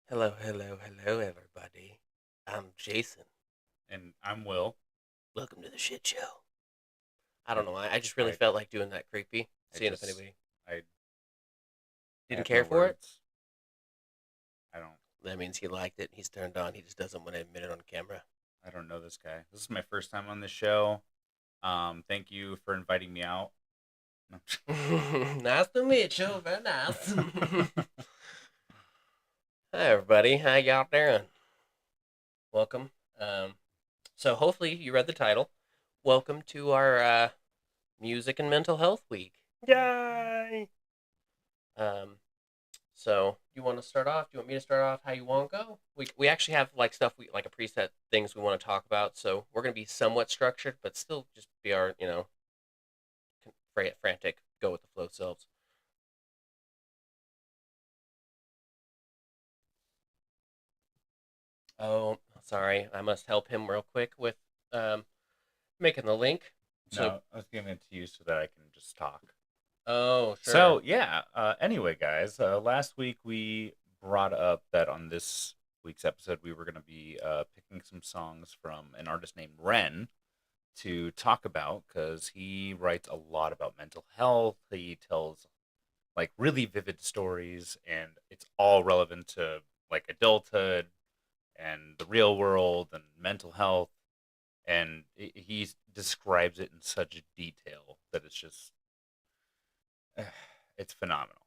Hello, hello, hello, everybody. I'm Jason. And I'm Will. Welcome to the shit show. I don't I know why. I just really I felt like doing that creepy, I seeing if just anybody I I didn't have no care for it. words. I don't That means he liked it. He's turned on. He just doesn't want to admit it on camera. I don't know this guy. This is my first time on the show. Thank you for inviting me out. No. Nice to meet you. Very nice. Hi, everybody. How y'all doing? Welcome. Um, so hopefully you read the title. Welcome to our Music and Mental Health Week. Yay! Um, So you want to start off? Do you want me to start off? How you want to go? We actually have like stuff we like a preset things we want to talk about. So we're gonna be somewhat structured, but still just be our frantic, go with the flow selves. Oh, sorry, I must help him real quick with um making the link. So No, I was giving it to you so that I can just talk. oh So sure, yeah. Anyway, guys. Last week we brought up that on this week's episode we were going to be picking some songs from an artist named Ren to talk about because he writes a lot about mental health. He tells like really vivid stories, and it's all relevant to like adulthood and the real world and mental health. And he describes it in such detail that it's just it's phenomenal.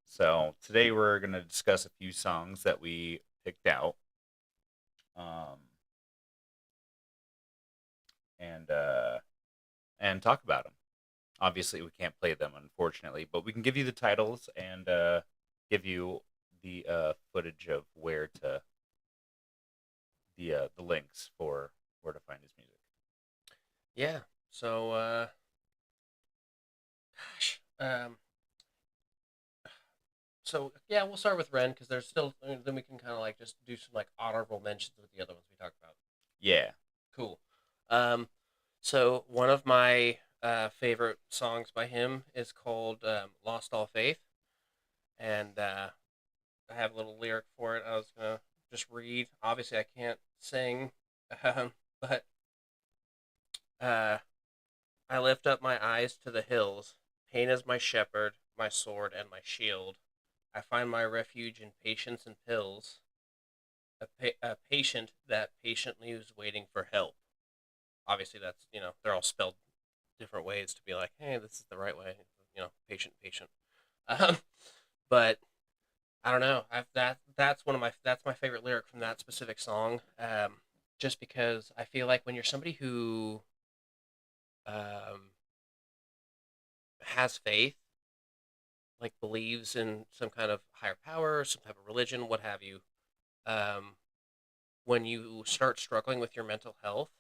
So today we're gonna discuss a few songs that we picked out, um, and uh, and talk about them. Obviously, we can't play them, unfortunately, but we can give you the titles and give you the footage of where to the links for where to find his music. yeah. So gosh, so yeah, we'll start with Ren because there's still then we can kind of like just do some like honorable mentions with the other ones we talked about. Yeah, Cool. Um, so one of my favorite songs by him is called "Lost All Faith," and I have a little lyric for it. I was gonna just read. Obviously, I can't sing, but uh, I lift up my eyes to the hills. Pain is my shepherd, my sword, and my shield. I find my refuge in patience and pills. A patient that patiently is waiting for help. Obviously, that's they're all spelled different ways to be like, hey, this is the right way. Patient, patient. Um, but I don't know. That's my favorite lyric from that specific song. Just because I feel like when you're somebody who um, has faith, like believes in some kind of higher power, some type of religion, what have you, um, when you start struggling with your mental health,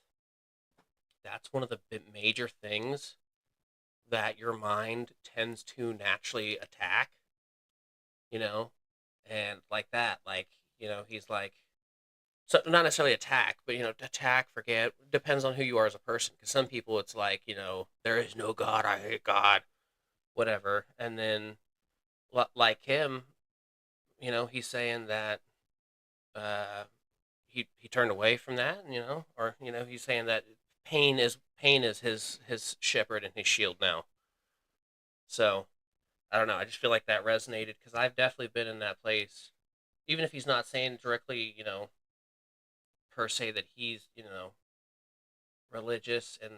that's one of the major things that your mind tends to naturally attack. You know, and like that, like he's like so not necessarily attack, but attack, forget, depends on who you are as a person. Because some people, it's like there is no God, I hate God, whatever. And then like him, he's saying that uh, he turned away from that, or he's saying that pain is his shepherd and his shield now. So I don't know. I just feel like that resonated because I've definitely been in that place. Even if he's not saying directly, per se that he's religious and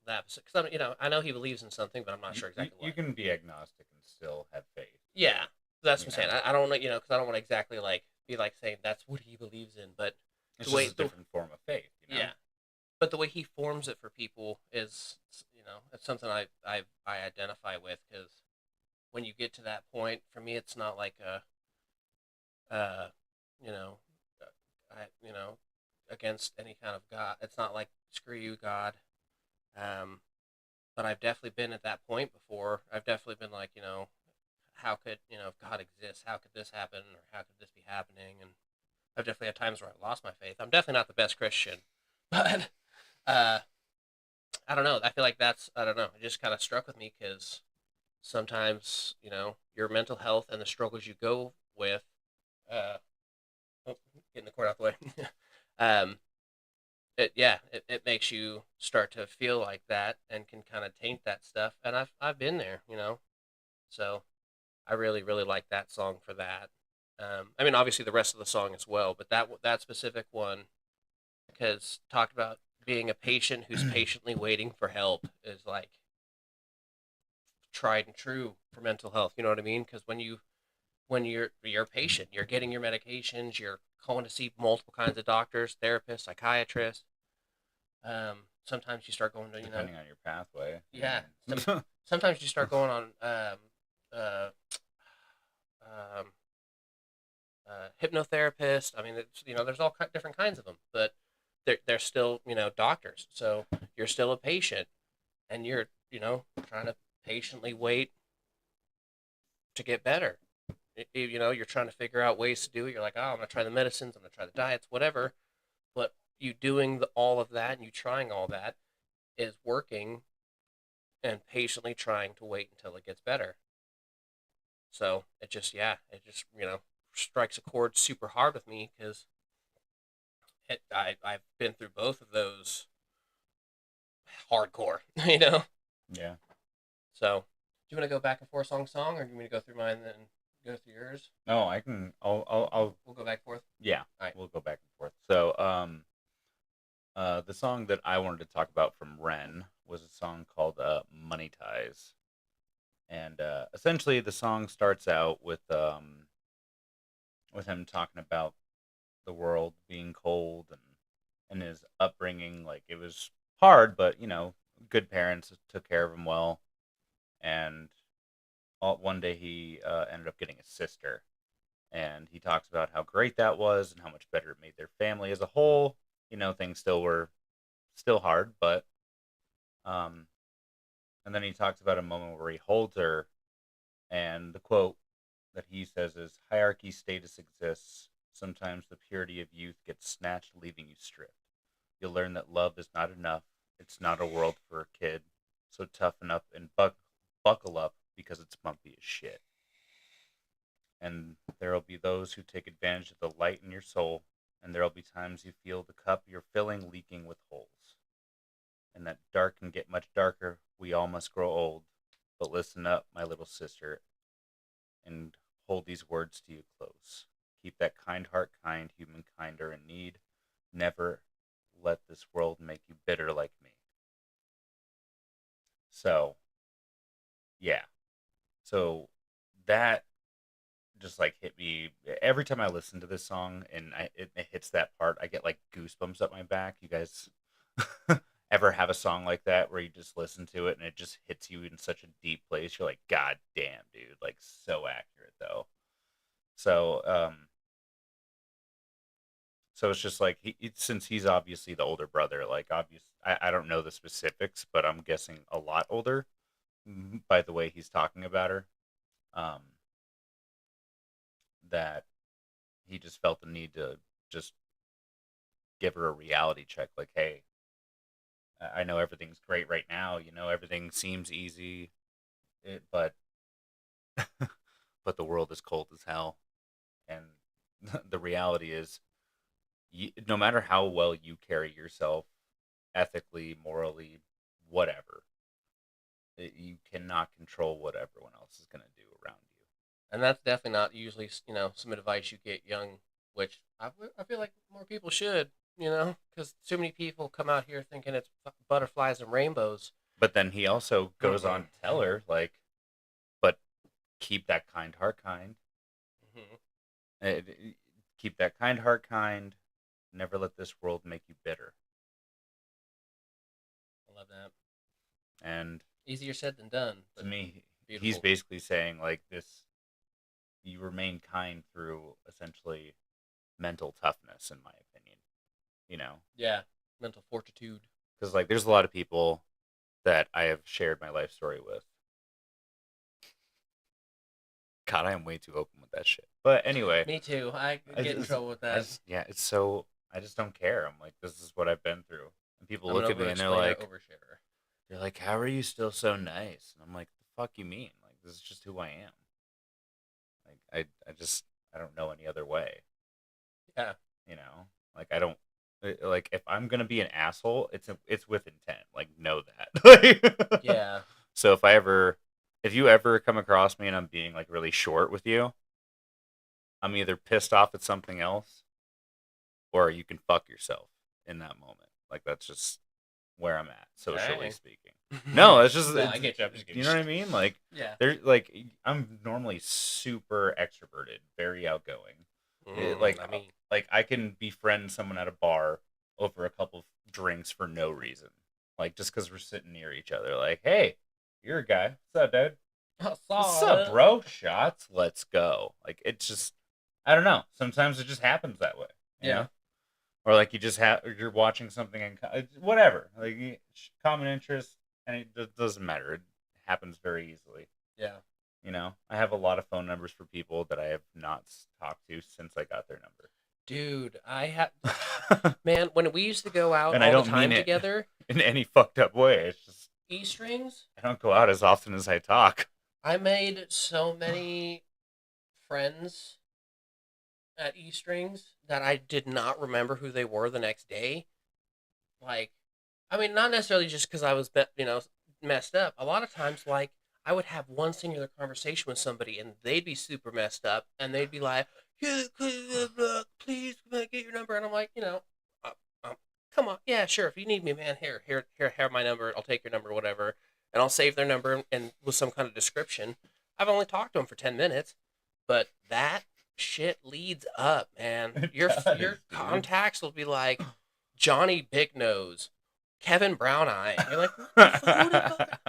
that because I know he believes in something, but I'm not you, sure you exactly you what. can be agnostic and still have faith. Yeah, that's You what I'm saying. know, I don't know, because I don't want to exactly like be like saying that's what he believes in, but it's the just way a the different form of faith. You know. yeah, but the way he forms it for people is it's something I identify with because when you get to that point, for me, it's not like a you know, I against any kind of God. It's not like screw you, God. Um, but I've definitely been at that point before. I've definitely been like, how could if God exists, how could this happen, or how could this be happening? And I've definitely had times where I lost my faith. I'm definitely not the best Christian, but uh, I don't know. I feel like that's I don't know. It just kind of struck with me because sometimes your mental health and the struggles you go with. uh, oh, getting the cord out the way. um, it makes you start to feel like that and can kind of taint that stuff. And I've been there, you know. So I really really like that song for that. I mean, obviously the rest of the song as well, but that specific one, because talked about being a patient who's patiently waiting for help is like tried and true for mental health. You know what I mean? Because when you're a patient, you're getting your medications, you're going to see multiple kinds of doctors, therapists, psychiatrists. Sometimes you start going to Depending on your pathway. yeah. I Sometimes you start going on uh, um, hypnotherapist. I mean, it's, there's all different kinds of them, but they're still doctors. So you're still a patient, and you're trying to patiently wait to get better. You're trying to figure out ways to do it. You're like, oh, I'm gonna try the medicines, I'm gonna try the diets, whatever. But you doing all of that and you trying all that is working, and patiently trying to wait until it gets better. So it just strikes a chord super hard with me because I've been through both of those hardcore, yeah. So, do you want to go back and forth song, or do you want me to go through mine and then go through yours? No, I can. I'll. We'll go back and forth. Yeah, All right. we'll go back and forth. So, the song that I wanted to talk about from Ren was a song called "Money Ties," and essentially the song starts out with him talking about the world being cold and his upbringing. Like it was hard, but good parents took care of him well, and one day he ended up getting a sister, and he talks about how great that was and how much better it made their family as a whole. Things still were still hard, but um, and then he talks about a moment where he holds her, and the quote that he says is, "Hierarchy status exists. Sometimes the purity of youth gets snatched, leaving you stripped. You'll learn that love is not enough. It's not a world for a kid. So toughen up and buckle up because it's bumpy as shit. And there'll be those who take advantage of the light in your soul, and there'll be times you feel the cup you're filling leaking with holes. And that dark can get much darker. We all must grow old. But listen up, my little sister, and hold these words to you close. Keep that kind heart kind, humankind are in need. Never let this world make you bitter like me." So, yeah. So that just like hit me every time I listen to this song, and it hits that part. I get like goosebumps up my back. You guys ever have a song like that where you just listen to it and it just hits you in such a deep place? You're like, God damn, dude, like so accurate though. So, so it's just like since he's obviously the older brother, like I don't know the specifics, but I'm guessing a lot older by the way he's talking about her. Um, that he just felt the need to just give her a reality check, like, hey, I know everything's great right now. Everything seems easy, but but the world is cold as hell, and the reality is, no matter how well you carry yourself, ethically, morally, whatever, you cannot control what everyone else is going to do around you. And that's definitely not usually some advice you get young, which I feel like more people should, because too many people come out here thinking it's butterflies and rainbows. But then he also goes on to tell her, like, but keep that kind heart kind. Mm-hmm. Keep that kind heart kind. Never let this world make you bitter. I love that. And Easier said than done. To me, beautiful. He's basically saying, like, this, you remain kind through essentially mental toughness, in my opinion. Yeah, mental fortitude. Because, like, there's a lot of people that I have shared my life story with. God, I am way too open with that shit. But anyway. Me too. I get in trouble with that. It's so, I just don't care. I'm like, this is what I've been through. And people look at me and they're like, how are you still so nice? And I'm like, the fuck you mean? Like, this is just who I am. Like, I don't know any other way. Yeah. You know, like I don't like if I'm gonna be an asshole, it's with intent. Like know that. Yeah. So if you ever come across me and I'm being like really short with you, I'm either pissed off at something else or you can fuck yourself in that moment. Like that's just where I'm at, socially Dang. speaking. No, it's just No, I get you. I'm just you kidding. know what I mean? Like Yeah. there's like I'm normally super extroverted, very outgoing. I mean, Like I can befriend someone at a bar over a couple of drinks for no reason. Like just because we're sitting near each other. Like, hey, you're a guy. What's up, dude? I What's saw up, it. bro? Shots. Let's go. Like it's just I don't know. Sometimes it just happens that way. You Yeah. know? Or like you just have you're watching something and whatever like common interest and it doesn't matter, it happens very easily. Yeah. You know, I have a lot of phone numbers for people that I have not talked to since I got their Dude, I have. number. Man, when we used to go out And I all the don't mean time it together, in any fucked up way, it's just E strings, I don't go out as often as I talk. I made so many friends at E strings that I did not remember who they were the next day. Like, I mean, not necessarily just because I was, messed up. A lot of times, like, I would have one singular conversation with somebody and they'd be super messed up and they'd be like, yeah, please, can I get your number? And I'm like, uh, come on. Yeah, sure. If you need me, man, here, have my number. I'll take your number, whatever. And I'll save their number and with some kind of description. I've only talked to them for 10 minutes, but that shit leads up, man. It Your does, your dude. contacts will be like Johnny Big Nose, Kevin Brown Eye. You're like, what the fuck? Who the fuck?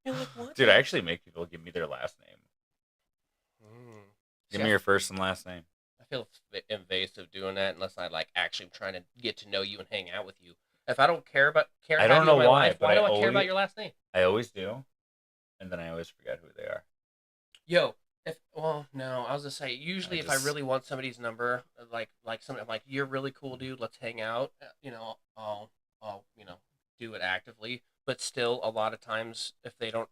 You're like, what? Dude, I actually make people give me their last name. Give See, me your first and last name. I feel invasive doing that unless I like actually am trying to get to know you and hang out with you. If I don't care I have don't you know in my why, life, but why I do I care always about your last name? I always do, and then I always forget who they are. Yo, if well, no, I was gonna say usually if I Just really want somebody's number, like something like you're really cool, dude. Let's hang out. I'll do it actively. But still, a lot of times if they don't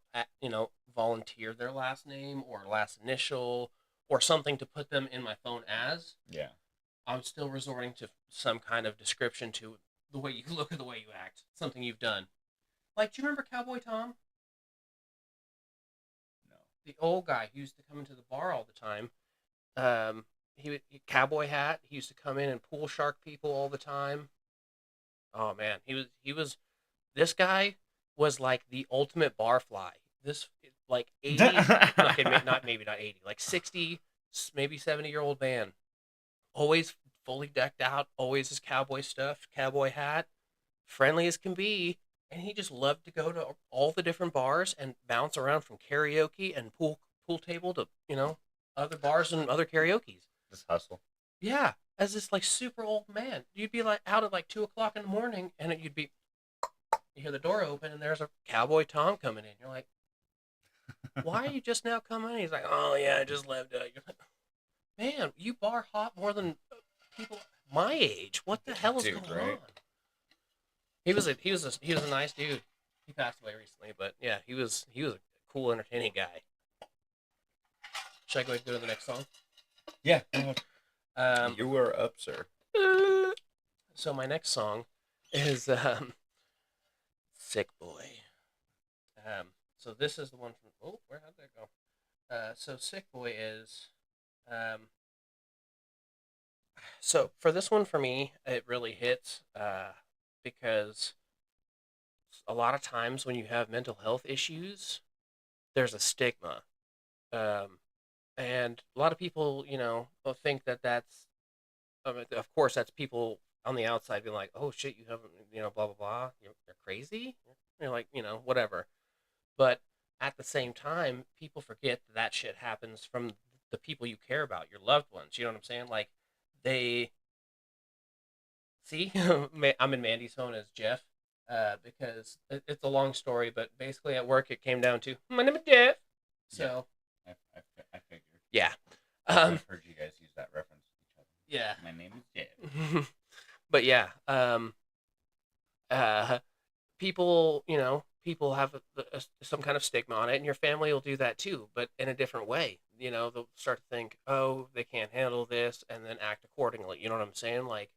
volunteer their last name or last initial or something to put them in my phone as, yeah. I'm still resorting to some kind of description to the way you look or the way you act, something you've done. Like, do you remember Cowboy Tom? No. The old guy who used to come into the bar all the time. Cowboy hat. He used to come in and pool shark people all the time. Oh man, he was this guy was like the ultimate barfly. This like 80, okay, not maybe not 80, like 60, maybe 70-year-old man. Always fully decked out, always his cowboy stuff, cowboy hat, friendly as can be, and he just loved to go to all the different bars and bounce around from karaoke and pool table to other bars and other karaoke's. Just hustle. Yeah, as this like super old man, you'd be like out at like 2 o'clock in the morning, and you hear the door open, and there's a cowboy Tom coming in. You're like, why are you just now coming in? He's like, oh yeah, I just left. You're like, man, you bar hop more than people my age. What the hell is Dude, going right? on? He was a nice dude. He passed away recently, but yeah, he was a cool, entertaining guy. Should I go ahead and go to the next song? Yeah. You are up, sir. So my next song is "Sick Boy." So this is the one from. Oh, where how'd that go? So "Sick Boy" is. So for this one, for me, it really hits because a lot of times when you have mental health issues, there's a stigma. Um, and a lot of people, will think that that's, of course, that's people on the outside being like, oh shit, you haven't, blah, blah, blah. You're crazy. You're like, whatever. But at the same time, people forget that that shit happens from the people you care about, your loved ones. You know what I'm saying? Like, they see, I'm in Mandy's phone as Jeff because it's a long story, but basically at work it came down to my name is Jeff. So I figured. yeah, I've heard you guys use that reference to each other. yeah. My name is Jeff. But yeah, people, people have some kind of stigma on it, and your family will do that too, but in a different way. They'll start to think, oh, they can't handle this, and then act accordingly. You know what I'm saying? Like,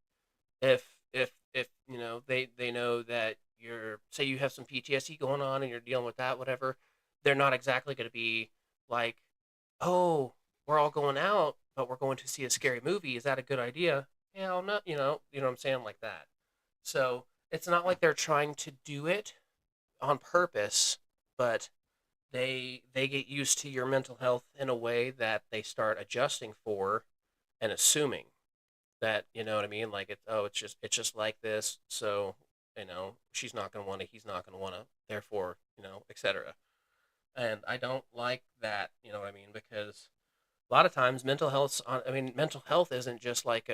if they know that you're, say you have some PTSD going on and you're dealing with that, whatever, they're not exactly going to be like, oh, we're all going out, but we're going to see a scary movie. Is that a good idea? Hell no. You know what I'm saying, like that. So it's not like they're trying to do it on purpose, but they get used to your mental health in a way that they start adjusting for and assuming that, you know what I mean, like it's just like this, so she's not going to want to, he's not going to want to, therefore, etc. And I don't like that, you know what I mean, because a lot of times mental health isn't just like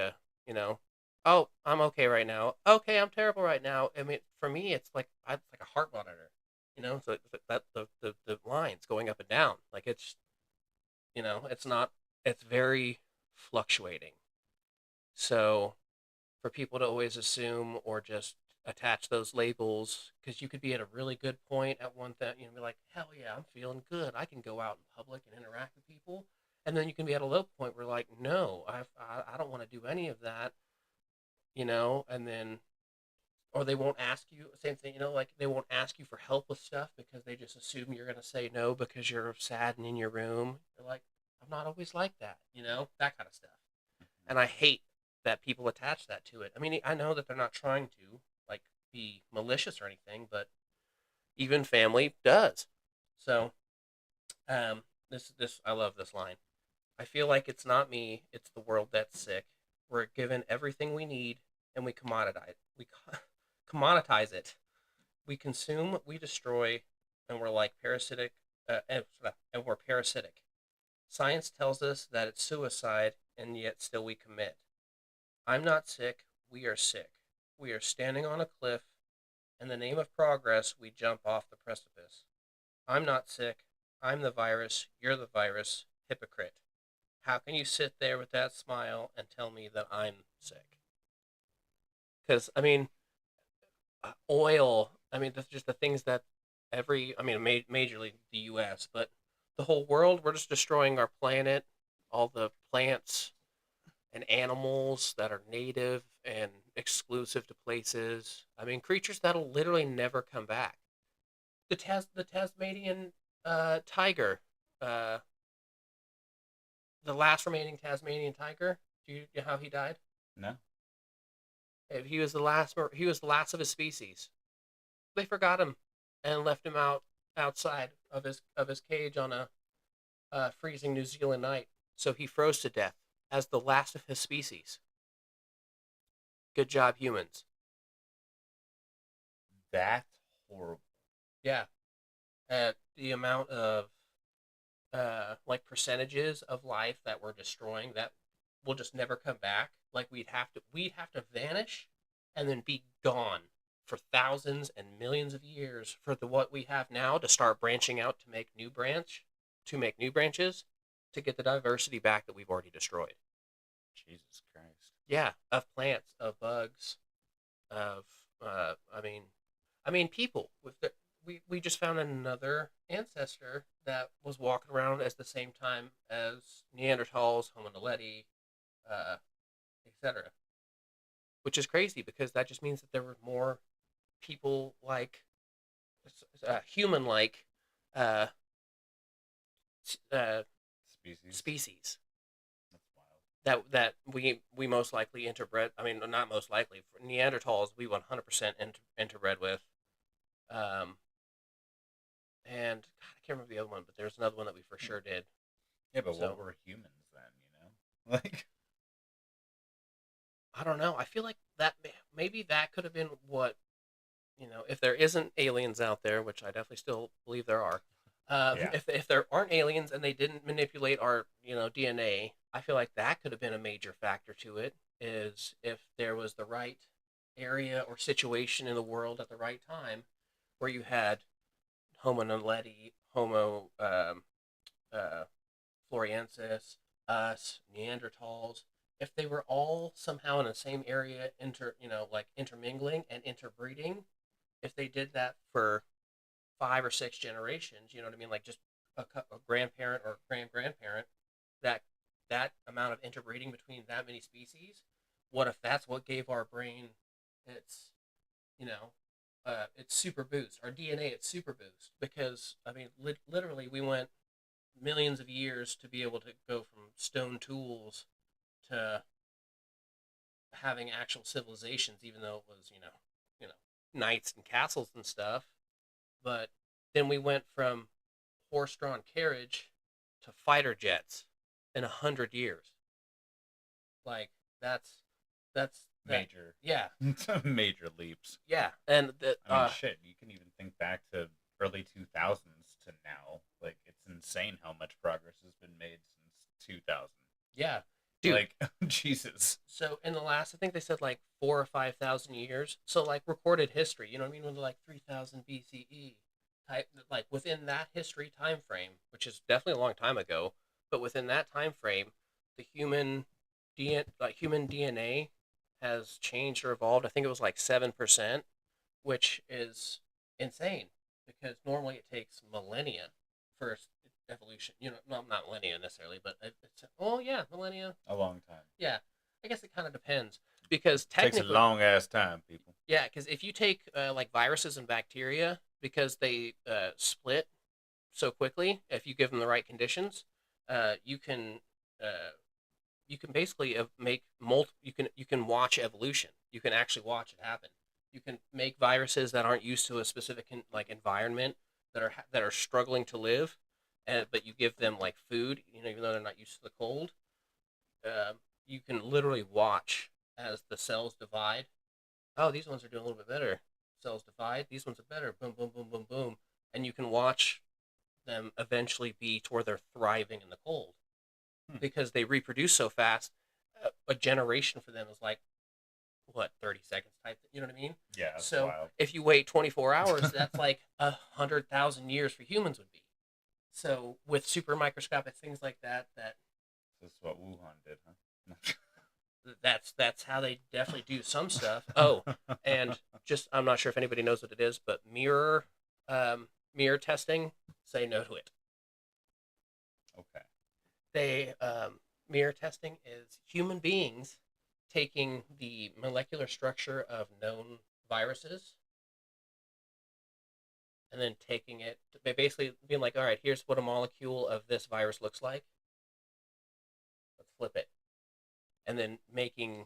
you know oh, I'm okay right now, okay, I'm terrible right now. I mean, for me it's like a heart monitor, so that the lines going up and down, like it's not, it's very fluctuating. So for people to always assume or just attach those labels, because you could be at a really good point at one thing, be like, hell yeah, I'm feeling good, I can go out in public and interact with people. And then you can be at a low point where, like, no, I don't want to do any of that, and then, or they won't ask you, same thing, like they won't ask you for help with stuff because they just assume you're going to say no because you're sad and in your room. You're like, I'm not always like that, that kind of stuff. And I hate that people attach that to it. I mean, I know that they're not trying to, like, be malicious or anything, but even family does. So, this I love this line. I feel like it's not me, it's the world that's sick. We're given everything we need, and we commoditize. Commoditize it. We consume, we destroy, and we're like parasitic. And we're parasitic. Science tells us that it's suicide, and yet still we commit. I'm not sick, we are sick. We are standing on a cliff. In the name of progress, we jump off the precipice. I'm not sick, I'm the virus, you're the virus, hypocrite. How can you sit there with that smile and tell me that I'm sick? Because, I mean, oil, I mean, that's just the things that majorly the US, but the whole world, we're just destroying our planet, all the plants and animals that are native and exclusive to places. I mean, creatures that'll literally never come back. The Tasmanian tiger, uh, the last remaining Tasmanian tiger. Do you know how he died? No. He was the last. He was the last of his species. They forgot him and left him outside of his cage on a freezing New Zealand night. So he froze to death as the last of his species. Good job, humans. That's horrible. Yeah, the amount of like percentages of life that we're destroying that will just never come back. Like we'd have to vanish and then be gone for thousands and millions of years for the what we have now to start branching out to make new branches to get the diversity back that we've already destroyed. Jesus Christ. Yeah, of plants, of bugs, of people with we just found another ancestor that was walking around at the same time as Neanderthals, Homo naledi, uh, etc. Which is crazy because that just means that there were more people like human like uh, uh, Species. species That's wild. that we most likely interbred. I mean, not most likely. For Neanderthals, we 100% interbred with. Um, and God, I can't remember the other one, but there's another one that we for sure did. Yeah, but So what were humans then? Like, I don't know. I feel like that maybe that could have been what, if there isn't aliens out there, which I definitely still believe there are. yeah. If there aren't aliens and they didn't manipulate our DNA, I feel like that could have been a major factor to it. Is if there was the right area or situation in the world at the right time, where you had Homo naledi, Homo floriensis, us, Neanderthals, if they were all somehow in the same area, like intermingling and interbreeding, if they did that for 5 or 6 generations. You know what I mean? Like just a grandparent or grand grandparent. That that amount of interbreeding between that many species. What if that's what gave our brain its, you know, its super boost, our DNA its super boost? Because I mean, literally, we went millions of years to be able to go from stone tools to having actual civilizations, even though it was, knights and castles and stuff. But then we went from horse-drawn carriage to fighter jets in 100 years. Like that's Major, yeah, major leaps. yeah, and I mean, shit. You can even think back to early 2000s to now. Like, it's insane how much progress has been made since 2000. yeah, dude. Like, Jesus. So in the last, I think they said like 4 or 5 thousand years. So like recorded history, you know what I mean? When they're like 3000 BCE type, like within that history time frame, which is definitely a long time ago, but within that time frame, the human DNA has changed or evolved. I think it was like 7%, which is insane because normally it takes millennia for evolution. Not millennia necessarily, but oh yeah, millennia. A long time. Yeah, I guess it kind of depends because Takes a technically, long ass time, people. yeah, because if you take like viruses and bacteria, because they split so quickly, if you give them the right conditions, you can basically make you can watch evolution. You can actually watch it happen. You can make viruses that aren't used to a specific like environment that are struggling to live, but you give them like food, even though they're not used to the cold. You can literally watch as the cells divide. Oh, these ones are doing a little bit better. Cells divide. These ones are better. Boom, boom, boom, boom, boom. And you can watch them eventually be to where they're thriving in the cold because they reproduce so fast. A generation for them is like, what, 30 seconds type. You know what I mean? Yeah, that's So wild. if you wait 24 hours, that's like 100,000 years for humans would be. So with super microscopic things like that, This is what Wuhan did, huh? that's how they definitely do some stuff. Oh, and just I'm not sure if anybody knows what it is, but mirror testing, say no to it. Okay. They Mirror testing is human beings taking the molecular structure of known viruses and then taking it, basically being like, all right, here's what a molecule of this virus looks like. Let's flip it, and then making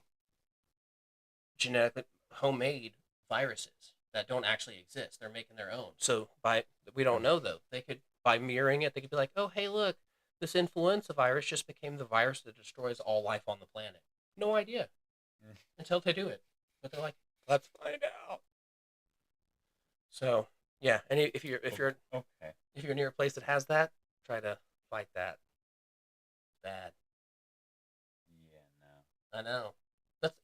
genetically homemade viruses that don't actually exist. They're making their own. So we don't know though. They could, by mirroring it, they could be like, oh hey look, this influenza virus just became the virus that destroys all life on the planet. No idea until they do it. But they're like, let's find out. So yeah, and Okay. if you're near a place that has that, try to fight that. It's bad. Yeah, no. I know.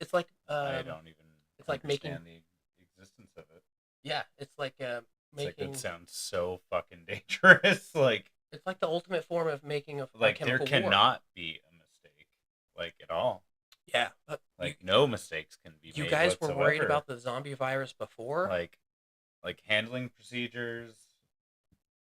It's like I don't even it's like making understand the existence of it. yeah, it's like It's like, making it sounds so fucking dangerous. Like, it's like the ultimate form of making a like there chemical war. cannot be a mistake, like, at all. Yeah, but Like, no mistakes can be you made guys were worried whatsoever. about the zombie virus before. Like handling procedures,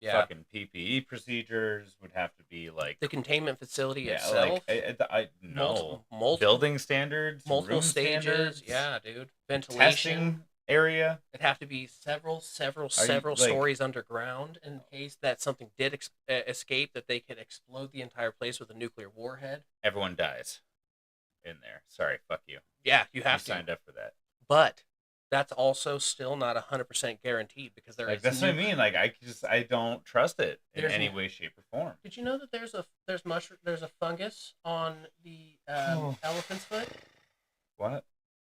Yeah, fucking PPE procedures would have to be like, the containment facility yeah, itself, like I no multiple building standards, multiple room stages. standards, Yeah, dude, ventilation. testing area. It'd have to be several Like, stories underground in case that something did escape, that they could explode the entire place with a nuclear warhead. everyone dies in there. Sorry, fuck you. Yeah, you You have to. signed up for that. But that's also still not 100% guaranteed because there Like, is that's what I mean. Like, I don't trust it in There's any n- way, shape, or form. Did you know that there's a fungus on the elephant's foot? What?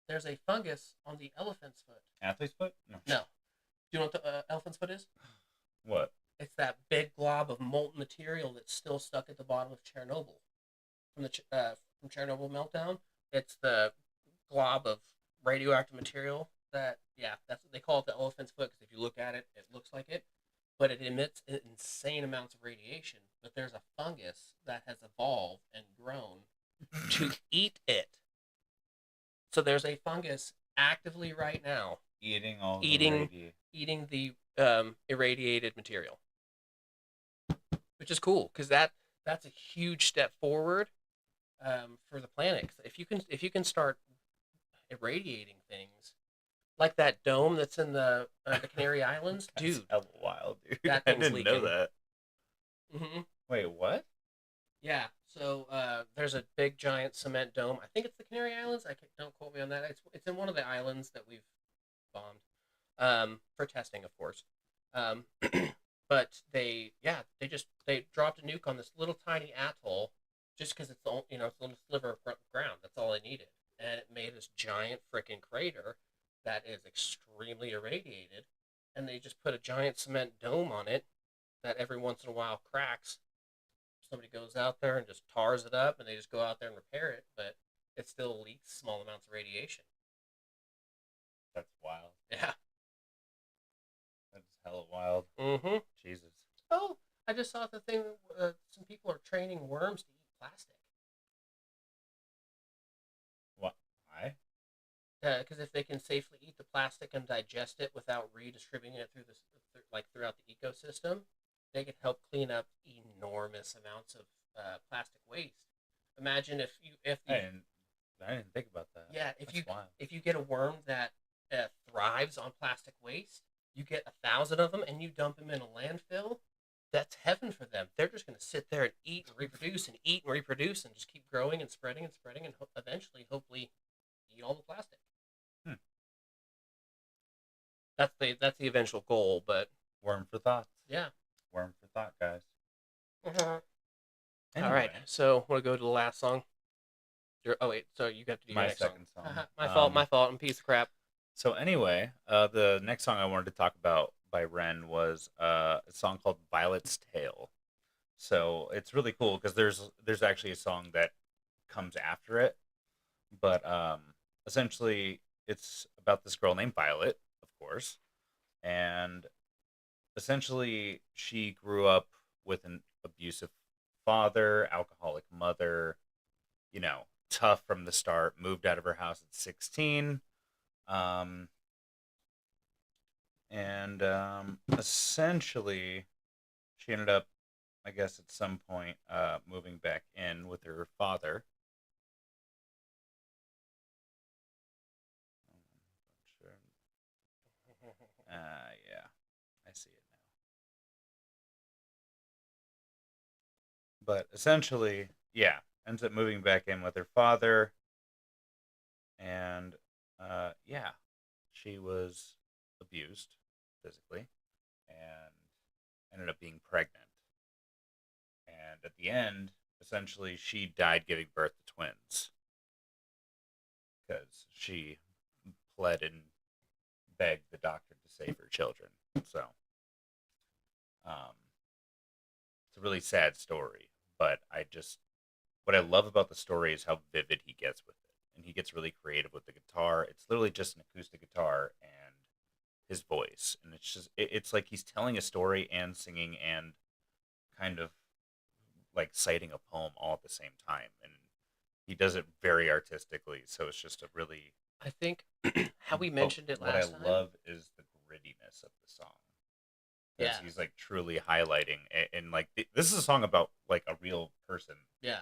There's a fungus on the elephant's foot. Athlete's foot? No. No. Do you know what the elephant's foot is? What? It's that big glob of molten material that's still stuck at the bottom of Chernobyl from Chernobyl meltdown. It's the glob of radioactive material that's what they call it, the elephant's foot, because if you look at it, it looks like it, but it emits insane amounts of radiation. But there's a fungus that has evolved and grown to eat it. So there's a fungus actively right now Eating all eating the eating the irradiated material, which is cool because that's a huge step forward for the planet. If you can start irradiating things like that dome that's in the Canary Islands, That's dude, hella wild, dude. that I thing's didn't know leaking. that. Hmm. Wait, what? Yeah. So there's a big giant cement dome. I think it's the Canary Islands. Don't quote me on that. It's in one of the islands that we've bombed for testing, of course. Um, but they dropped a nuke on this little tiny atoll just because it's a little sliver of ground. That's all they needed, and it made this giant freaking crater that is extremely irradiated. And they just put a giant cement dome on it that every once in a while cracks. Somebody goes out there and just tars it up, and they just go out there and repair it, but it still leaks small amounts of radiation. That's wild. Yeah. That's hella wild. Mm-hmm. Jesus. Oh, I just saw the thing. Some people are training worms to eat plastic. What? Why? Because if they can safely eat the plastic and digest it without redistributing it throughout the ecosystem, they could help clean up enormous amounts of plastic waste. Imagine if you if I the didn't. I didn't think about that. yeah That's wild. if you get a worm that thrives on plastic waste, you get 1,000 of them and you dump them in a landfill. That's heaven for them. They're just going to sit there and eat and reproduce and just keep growing and spreading and eventually, hopefully, eat all the plastic. Hmm. That's the eventual goal, but Worm for thought. yeah. Worm for thought, guys. Uh-huh. All right, Anyway, so want to go to the last song? Oh wait, so you have to do your my next song. second song. My fault. My fault. I'm a piece of crap. So anyway, the next song I wanted to talk about by Ren was a song called "Violet's Tale." So it's really cool because there's actually a song that comes after it, but essentially it's about this girl named Violet, of course, and essentially she grew up with an abusive father, alcoholic mother, tough from the start, moved out of her house at 16. Um, and essentially, she ended up, I guess, at some point, moving back in with her father. Sure. Yeah, I see it now. But essentially, yeah, ends up moving back in with her father, and yeah, she was abused physically and ended up being pregnant. And at the end, essentially, she died giving birth to twins because she pled and begged the doctor to save her children. So, um, it's a really sad story, but what I love about the story is how vivid he gets with it. And he gets really creative with the guitar. It's literally just an acoustic guitar and his voice. And it's like he's telling a story and singing and kind of like citing a poem all at the same time. And he does it very artistically. So it's just a really. I think how we But mentioned it what I last time. love is the grittiness of the song. Because Yeah. he's like truly highlighting and like this is a song about like a real person Yeah.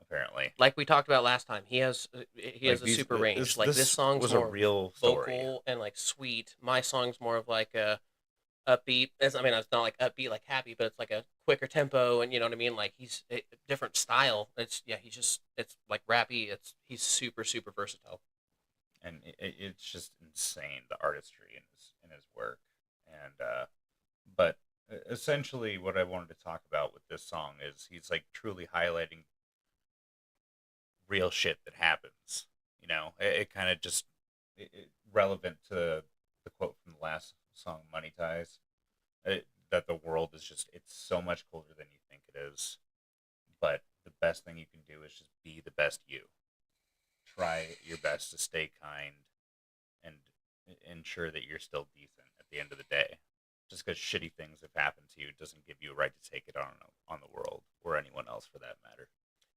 apparently. Like we talked about last time, he has a super range. Like this This song's was a more real story. vocal and like sweet. My song's more of like a upbeat. I mean, it's not like upbeat like happy, but it's like a quicker tempo, and you know what I mean. Like different style. It's like rappy. He's super super versatile. And it's just insane the artistry in his work. And but essentially, what I wanted to talk about with this song is he's like truly highlighting real shit that happens. It kind of just relevant to the quote from the last song, "Money Ties," that the world is it's so much colder than you think it is. But the best thing you can do is just be the best you. Try your best to stay kind and ensure that you're still decent at the end of the day. Just because shitty things have happened to you doesn't give you a right to take it on the world or anyone else for that matter.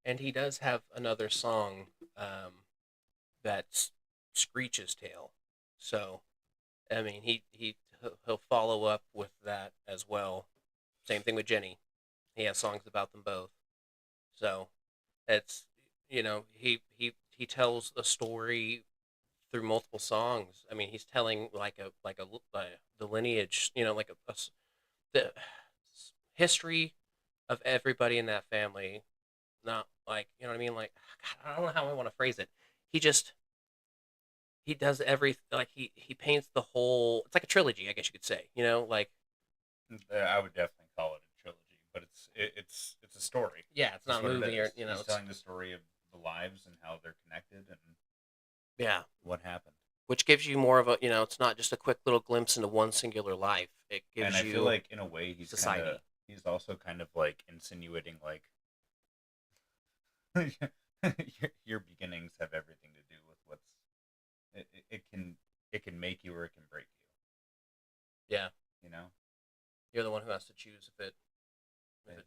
And he does have another song that's Screech's Tale. So, I mean, he he'll follow up with that as well. Same thing with Jenny. He has songs about them both. So it's he tells a story through multiple songs. I mean, he's telling the lineage, like the history of everybody in that family. Not like you know what I mean. Like God, I don't know how I want to phrase it. He just he does every like he paints the whole. It's like a trilogy, I guess you could say. Like I would definitely call it a trilogy, but it's a story. yeah, it's That's not a what it movie or is. He's it's telling the story of the lives and how they're connected and yeah, what happened. which gives you more of a it's not just a quick little glimpse into one singular life. It And gives I feel you like in a way society. he's also kind of like insinuating like your beginnings have everything to do with what's it can make you or it can break Yeah, you, you know? you're the one who has to choose if it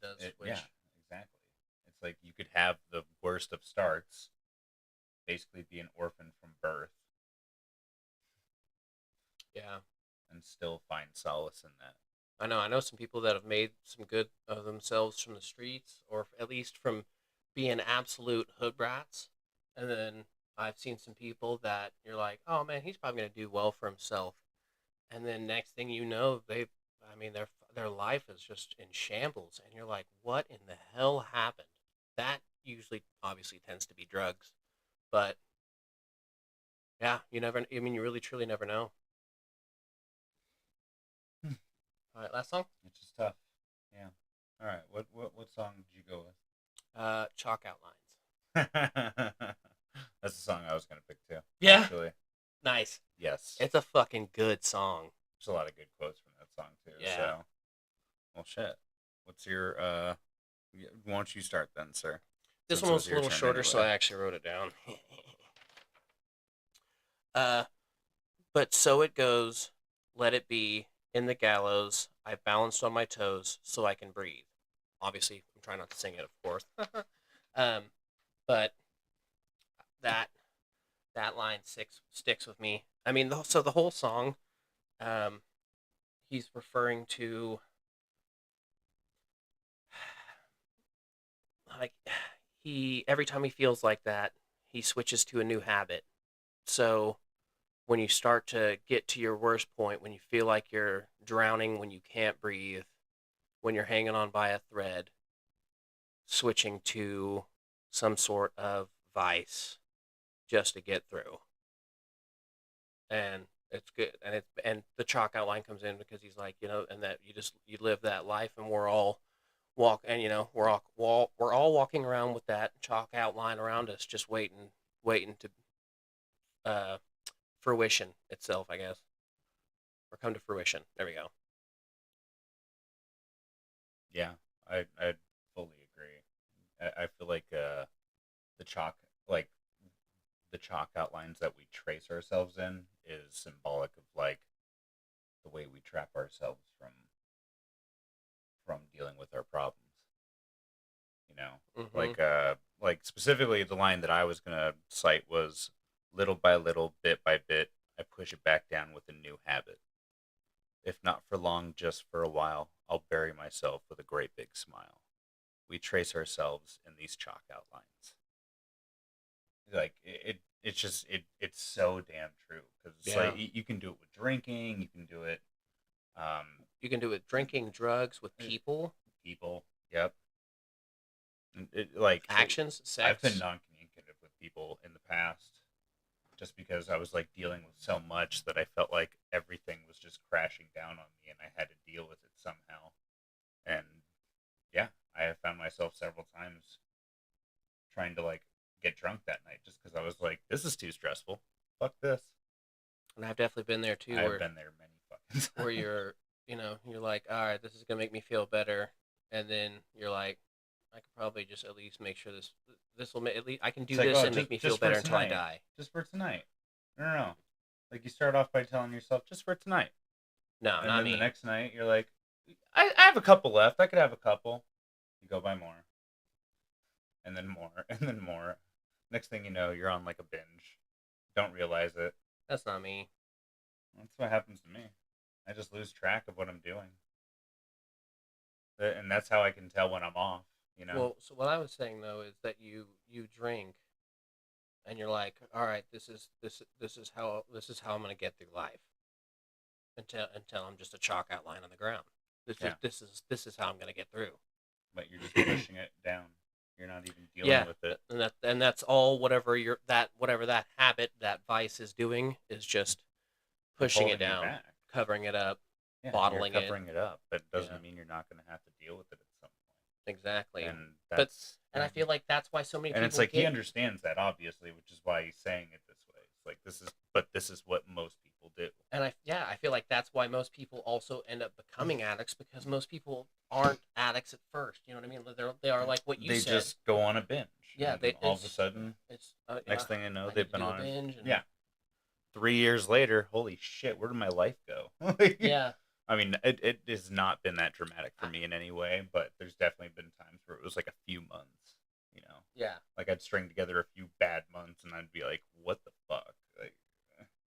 does switch. Yeah, exactly. It's like you could have the worst of starts, basically be an orphan from birth, Yeah, and still find solace in that. I know. I know some people that have made some good of themselves from the streets, or at least from being absolute hood brats. And then I've seen some people that you're like, oh man, he's probably gonna do well for himself. And then next thing you know, I mean, their life is just in shambles, and you're like, what in the hell happened? That usually, obviously, tends to be drugs, but yeah, you never. I mean, you really truly never know. Hmm. All right, last song. It's just tough. Yeah. All right. What song did you go Chalk outlines. with? That's the song I was gonna pick too. Yeah, Actually, nice. yes. It's a fucking good song. There's a lot of good quotes from that song too. Yeah. So, well, shit. What's your Why don't you start then, sir? This Since one it was was a your little turn shorter, so anyway. I actually wrote it down. uh, but so it goes. Let it be in the gallows. I balanced on my toes so I can breathe. Obviously, I'm trying not to sing it, of course. um, but that that line sticks with me. I mean, so the whole song, um, he's referring to like he every time he feels like that, he switches to a new habit. So when you start to get to your worst point, when you feel like you're drowning, when you can't breathe, when you're hanging on by a thread, switching to some sort of vice just to get through. And it's good. And the chalk outline comes in because he's like, and that you live that life and we're all we're all walking around with that chalk outline around us just waiting to uh fruition itself, I guess, or come to fruition. There we go. Yeah, I fully agree. I feel like the chalk like the chalk outlines that we trace ourselves in is symbolic of like the way we trap ourselves from dealing with our problems. You know, Mm-hmm. like specifically the line that I was gonna cite was little by little, bit by bit, I push it back down with a new habit. If not for long, just for a while, I'll bury myself with a great big smile. We trace ourselves in these chalk outlines. Like it's so damn true because it's like Yeah. you can do it with drinking, you can do it um You can do it drinking, drugs, with uh, people, people. Yep. Like actions, I've been sex. non-communicative with people in the past just because I was like dealing with so much that I felt like everything was just crashing down on me and I had to deal with it somehow. And yeah, I have found myself several times trying to like get drunk that night just because I was like, this is too stressful. Fuck this. And I've definitely been there I too, have been there many fucking where times. you're like, all right, this is gonna make me feel better, and then you're like, I could probably just at least make sure this will make at least I can It's do like, this oh, and make me feel just for better until I tonight, die. just for tonight. No, no, no. Like you start off by telling yourself just for tonight, No, and not then the me. next night you're like, I have a couple left. I could have a couple. You go buy more, and then more, and then more. Next thing you know, you're on like a binge. Don't realize it. That's not me. That's what happens to me. I just lose track of what I'm doing, and that's how I can tell when I'm off. You know. Well, so what I was saying though is that you drink and you're like, all right, this is how I'm gonna get through life until I'm just a chalk outline on the ground. Yeah. This is how I'm gonna get through. But you're just pushing it down. You're not even dealing Yeah, with it. and that's all. Whatever that habit, that vice is doing is just It's pushing it holding you down, back. covering it up, Yeah, you're bottling it. covering it up, but it Yeah, doesn't mean you're not going to have to deal with it at some exactly. point. And But that's and I feel like that's why so many and it's people like he get. understands that obviously, which is why he's saying it this way. It's like this is what most people do. And I feel like that's why most people also end up becoming addicts because most people aren't addicts at first. You know what I mean? They are like what you They said. just go on a binge. Yeah, And all of a sudden, it's next thing you know, I need they've to been do a on it. binge. And, Yeah. 3 years later, holy shit, where did my life go? yeah, I mean, it has not been that dramatic for me in any way, but there's definitely been times where it was like a few months, you know? yeah, Like I'd string together a few bad months and I'd be like, what the fuck? Like,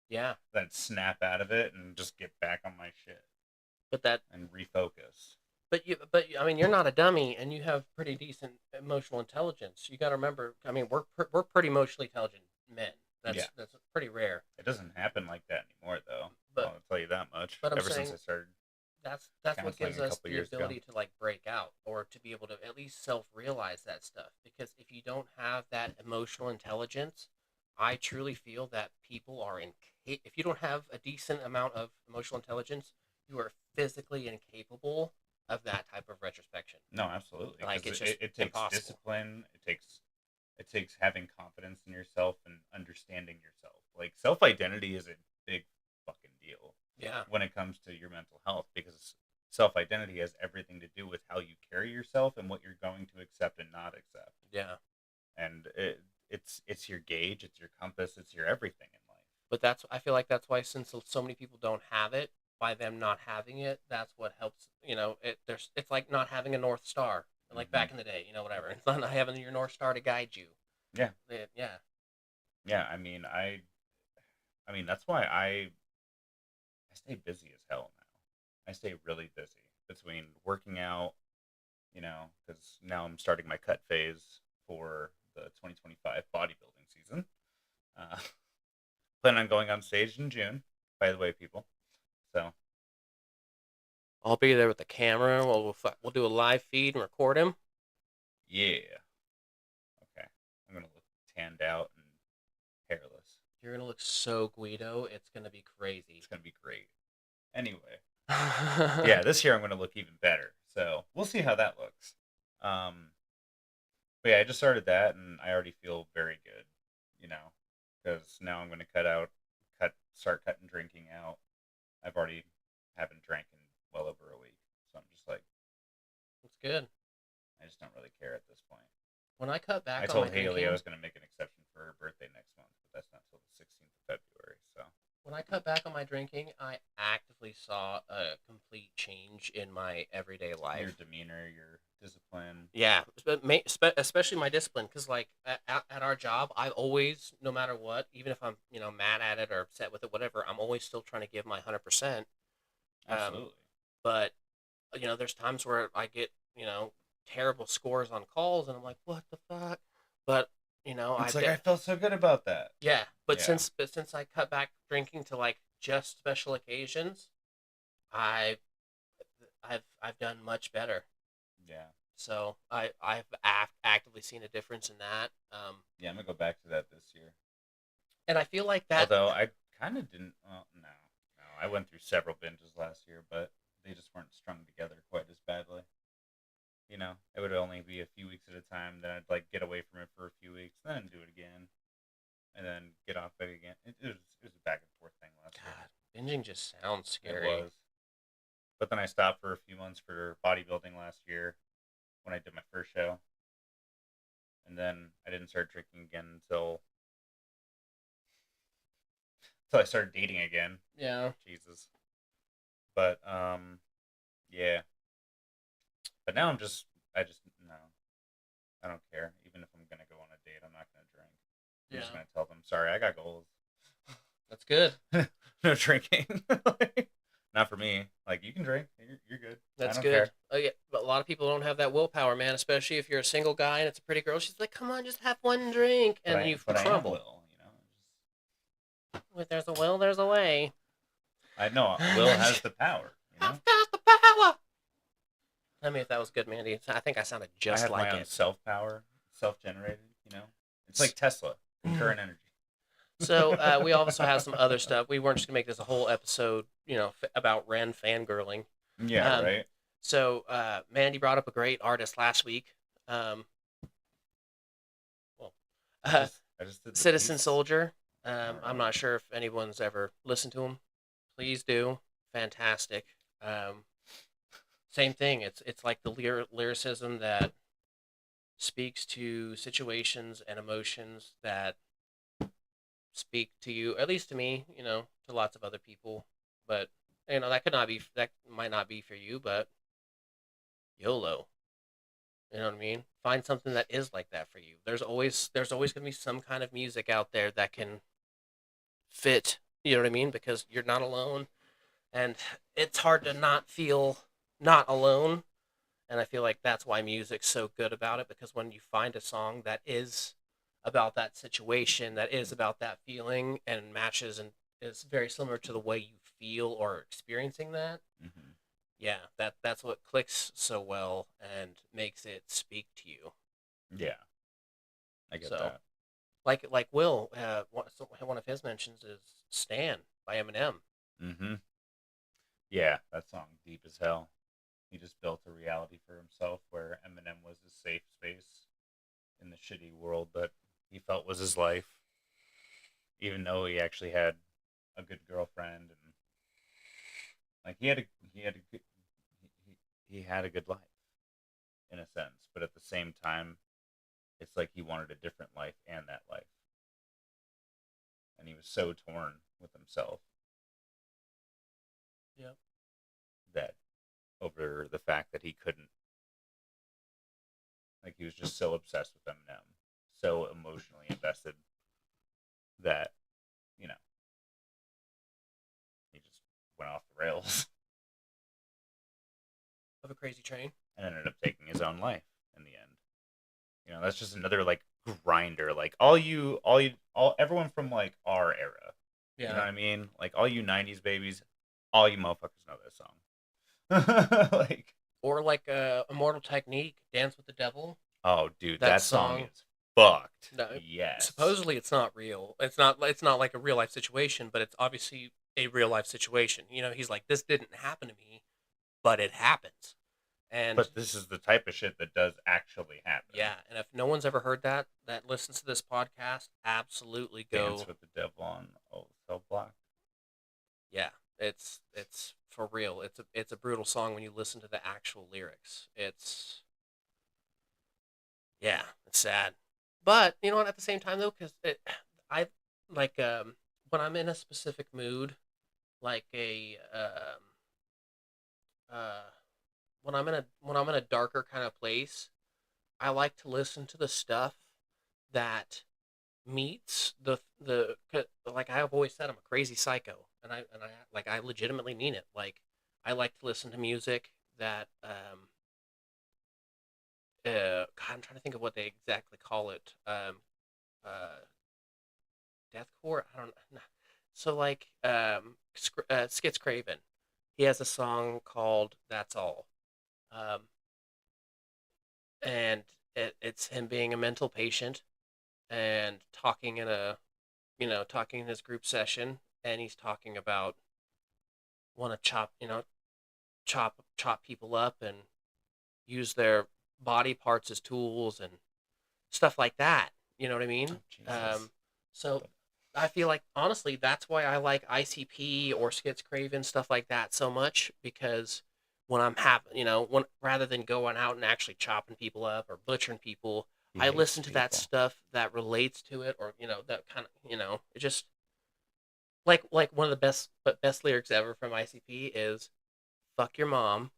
yeah. then snap out of it and just get back on my shit But that and refocus. but I mean, you're not a dummy, and you have pretty decent emotional intelligence. You got to remember. I mean, we're pretty emotionally intelligent men. Yeah. That's pretty rare. It doesn't happen like that anymore, though. But I'll tell you that much. but I'm Ever saying since I started that's what counseling gives a us couple the years ago. ability to like break out or to be able to at least self realize that stuff. Because if you don't have that emotional intelligence, I truly feel that people are in. If you don't have a decent amount of emotional intelligence, you are physically incapable of that type of retrospection. No, absolutely. Like Because it's just it takes impossible. discipline. It takes having confidence in yourself and understanding yourself. Like self identity is a big fucking deal Yeah. when it comes to your mental health because self identity has everything to do with how you carry yourself and what you're going to accept and not accept. Yeah. And it's your gauge, it's your compass, it's your everything in life. But I feel like that's why since so many people don't have it, by them not having it, that's what helps. It's like not having a North Star, like Mm-hmm. back in the day. Whatever. It's not having your North Star to guide you. Yeah. Yeah. Yeah. I mean that's why I stay busy as hell now. I stay really busy between working out, because now I'm starting my cut phase for the 2025 bodybuilding season. Uh, Plan on going on stage in June, by the way, people. So, I'll be there with the camera. We'll do a live feed and record him. yeah. Okay. I'm going to look tanned out and hairless. You're gonna look so Guido. It's gonna be crazy. It's going to be great. Anyway, yeah, this year I'm going to look even better. So, we'll see how that looks. Um, But yeah, I just started that, and I already feel very good, because now I'm going to start cutting drinking out. I've already haven't drank in well over a week, so I'm just like, It's good. I just don't really care at this point. When I cut I back on told my Haley drinking, I was going to make an exception for her birthday next month, but that's not until the 16th of February. So when I cut back on my drinking, I actively saw a complete change in my everyday your life. demeanor, your discipline, Yeah, especially my discipline, because like at our job, I always, no matter what, even if I'm mad at it or upset with it, whatever, I'm always still trying to give my 100%. absolutely. But there's times where I get terrible scores on calls, and I'm like, what the fuck? But It's like I felt so good about that. yeah. But Yeah. since I cut back drinking to like just special occasions, I I've done much better. Yeah. So I've actively seen a difference in that. Yeah, I'm gonna go back to that this year. And I feel like that. Although I kind of didn't. Well, no, I went through several binges last year, but they just weren't strung together quite as badly. It would only be a few weeks at a time. Then I'd like get away from it for a few weeks, then do it again, and then get off it again. It was a back and forth thing last year. God, binging just sounds scary. It was. But then I stopped for a few months for bodybuilding last year when I did my first show, and then I didn't start drinking again until I started dating again. Yeah. Jesus. But yeah. But now I just no, I don't care. Even if I'm gonna go on a date, I'm not gonna drink. I'm just gonna tell them, sorry, I got goals. That's good. No drinking. Not for me. Like, you can drink. You're good. I That's don't good. care. Oh yeah, but a lot of people don't have that willpower, man. Especially if you're a single guy and it's a pretty girl. She's like, "Come on, just have one drink," But and you I am crumble. Will. If there's a will, there's a way. I know Will has the power. I've got the power. I mean, if that was good, Mandy, I think I sounded I just have my like own it. self power, self generated. It's like Tesla, concurrent energy. So we also have some other stuff. We weren't just gonna make this a whole episode, about Ren fangirling. Yeah, Um, right. so Mandy brought up a great artist last week. Um, well, uh, I just did the Citizen piece. Soldier. All I'm right. not sure if anyone's ever listened to him. Please do. Fantastic. Same thing. It's like the lyricism that speaks to situations and emotions that speak to you, at least to me, to lots of other people. But that might not be for you, but YOLO. You know what I mean? Find something that is like that for you. There's always gonna be some kind of music out there that can fit. You know what I mean? Because you're not alone, and it's hard to not feel not alone. And I feel like that's why music's so good about it, because when you find a song that is about that situation, that is about that feeling, and matches and is very similar to the way you feel or experiencing that, Hmm. yeah, that's what clicks so well and makes it speak to you. Yeah, I get So, that. like Will, one of his mentions is "Stan" by Eminem. Hmm. Yeah, that song deep as hell. He just built a reality for himself where Eminem was his safe space in the shitty world that he felt was his life, even though he actually had a good girlfriend and like he had a good life in a sense, but at the same time, it's like he wanted a different life and that life, and he was so torn with himself Yep. that over the fact that he couldn't, like, he was just so obsessed with Eminem, so emotionally invested that you know he just went off the rails Of a Crazy Train. and ended up taking his own life in the end. That's just another like grinder. Like all everyone from like our era. You know Yeah. what I mean? Like all you '90s babies, all you motherfuckers know that song. Like, Or like Immortal Technique, "Dance with the Devil." oh, dude, That that song song. is fucked. No, Yes. supposedly it's not real. It's not like a real life situation, but it's obviously a real life situation. He's like, this didn't happen to me, but it happens. And But this is the type of shit that does actually happen. yeah, and if no one's ever heard that listens to this podcast, absolutely Dance go. with the Devil on Old Cell Block. Yeah, it's for real. It's a brutal song when you listen to the actual lyrics. Yeah, it's sad. But you know what? At the same time, though, because I like when I'm in a specific mood, like uh, when I'm in a darker kind of place, I like to listen to the stuff that meets like I've always said, I'm a crazy psycho, and I like I legitimately mean it. Like I like to listen to music that God, I'm trying to think of what they exactly call it. Uh Deathcore. I don't know. So like Skits Craven, he has a song called "That's All," um, and it's him being a mental patient and talking in his group session, and he's talking about want to chop people up and use their body parts as tools and stuff like that. You know what I Oh mean? Jesus. So I feel like honestly, that's why I like ICP or Skits Craven stuff like that so much, because when I'm having, when rather than going out and actually chopping people up or butchering people, He I hates listen to that people. stuff that relates to it, or that kind of, it just like one of the best lyrics ever from ICP is "fuck your mom,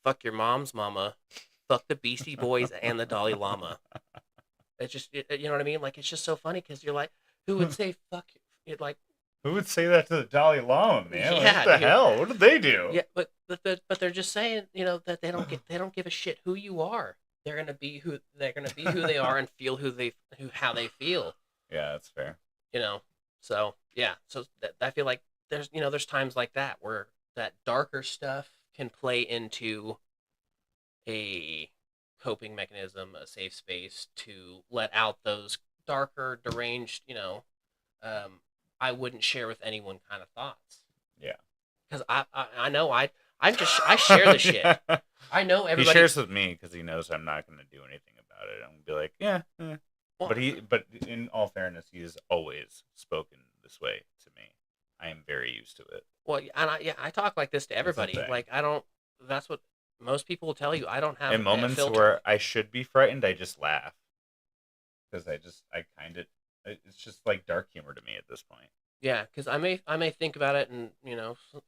fuck your mom's mama, fuck the Beastie Boys and the Dalai Lama." You know what I mean? Like it's just so funny because you're like, who would say fuck it? Like Who would say that to the Dalai Lama, man? Like, what Yeah, the dude. hell? What did they do? Yeah, but they're just saying, that they don't give a shit who you are. They're gonna be who they are and feel how they feel. Yeah, that's fair. You know, so yeah, I feel like there's times like that where that darker stuff can play into a coping mechanism, a safe space to let out those darker, deranged, um, I wouldn't share with anyone kind of thoughts. Yeah. Because I know I share the shit. Yeah. I know He everybody. shares with me because he knows I'm not going to do anything about it. I'm gonna be like, yeah. Well, But in all fairness, he has always spoken this way to me. I am very used to it. well, and I talk like this to It's a everybody. thing. Like I don't. That's what most people will tell you. I don't have In a moments filter. where I should be frightened, I just laugh because I kind of, it's just like dark humor to me at this point. Yeah, because I may think about it and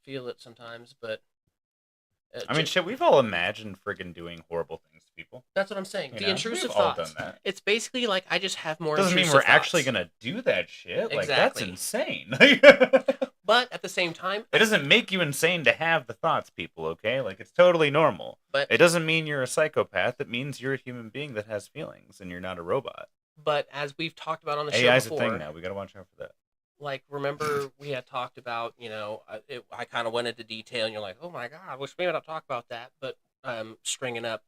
feel it sometimes, but I mean, shit, we've all imagined friggin' doing horrible things to people. that's what I'm saying. You The know, intrusive we've all thoughts. done that. It's basically like I just have more. Doesn't mean intrusive we're actually thoughts. gonna do that shit. Like that's Exactly. insane. But at the same time, It doesn't make you insane to have the thoughts, people. Okay, like it's totally normal. but It doesn't mean you're a psychopath. It means you're a human being that has feelings and you're not a robot. but as we've talked about on the show AI's before, a thing now. We gotta watch out for that. like remember we had talked about I kind of went into detail and you're like, oh my god, I wish we would have talked about that, but stringing up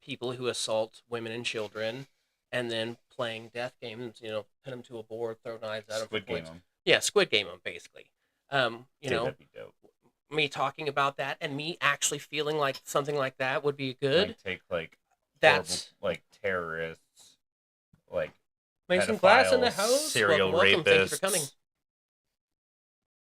people who assault women and children and then playing death games, pin them to a board, throw knives at them for Squid Game points. them. Yeah, Squid Game them basically. Dude, that'd be dope. Me talking about that and me actually feeling like something like that would be good. Like take like That's horrible, like terrorists, like Mason Glass in the pedophiles, house. serial Welcome. Thank you for rapists. coming.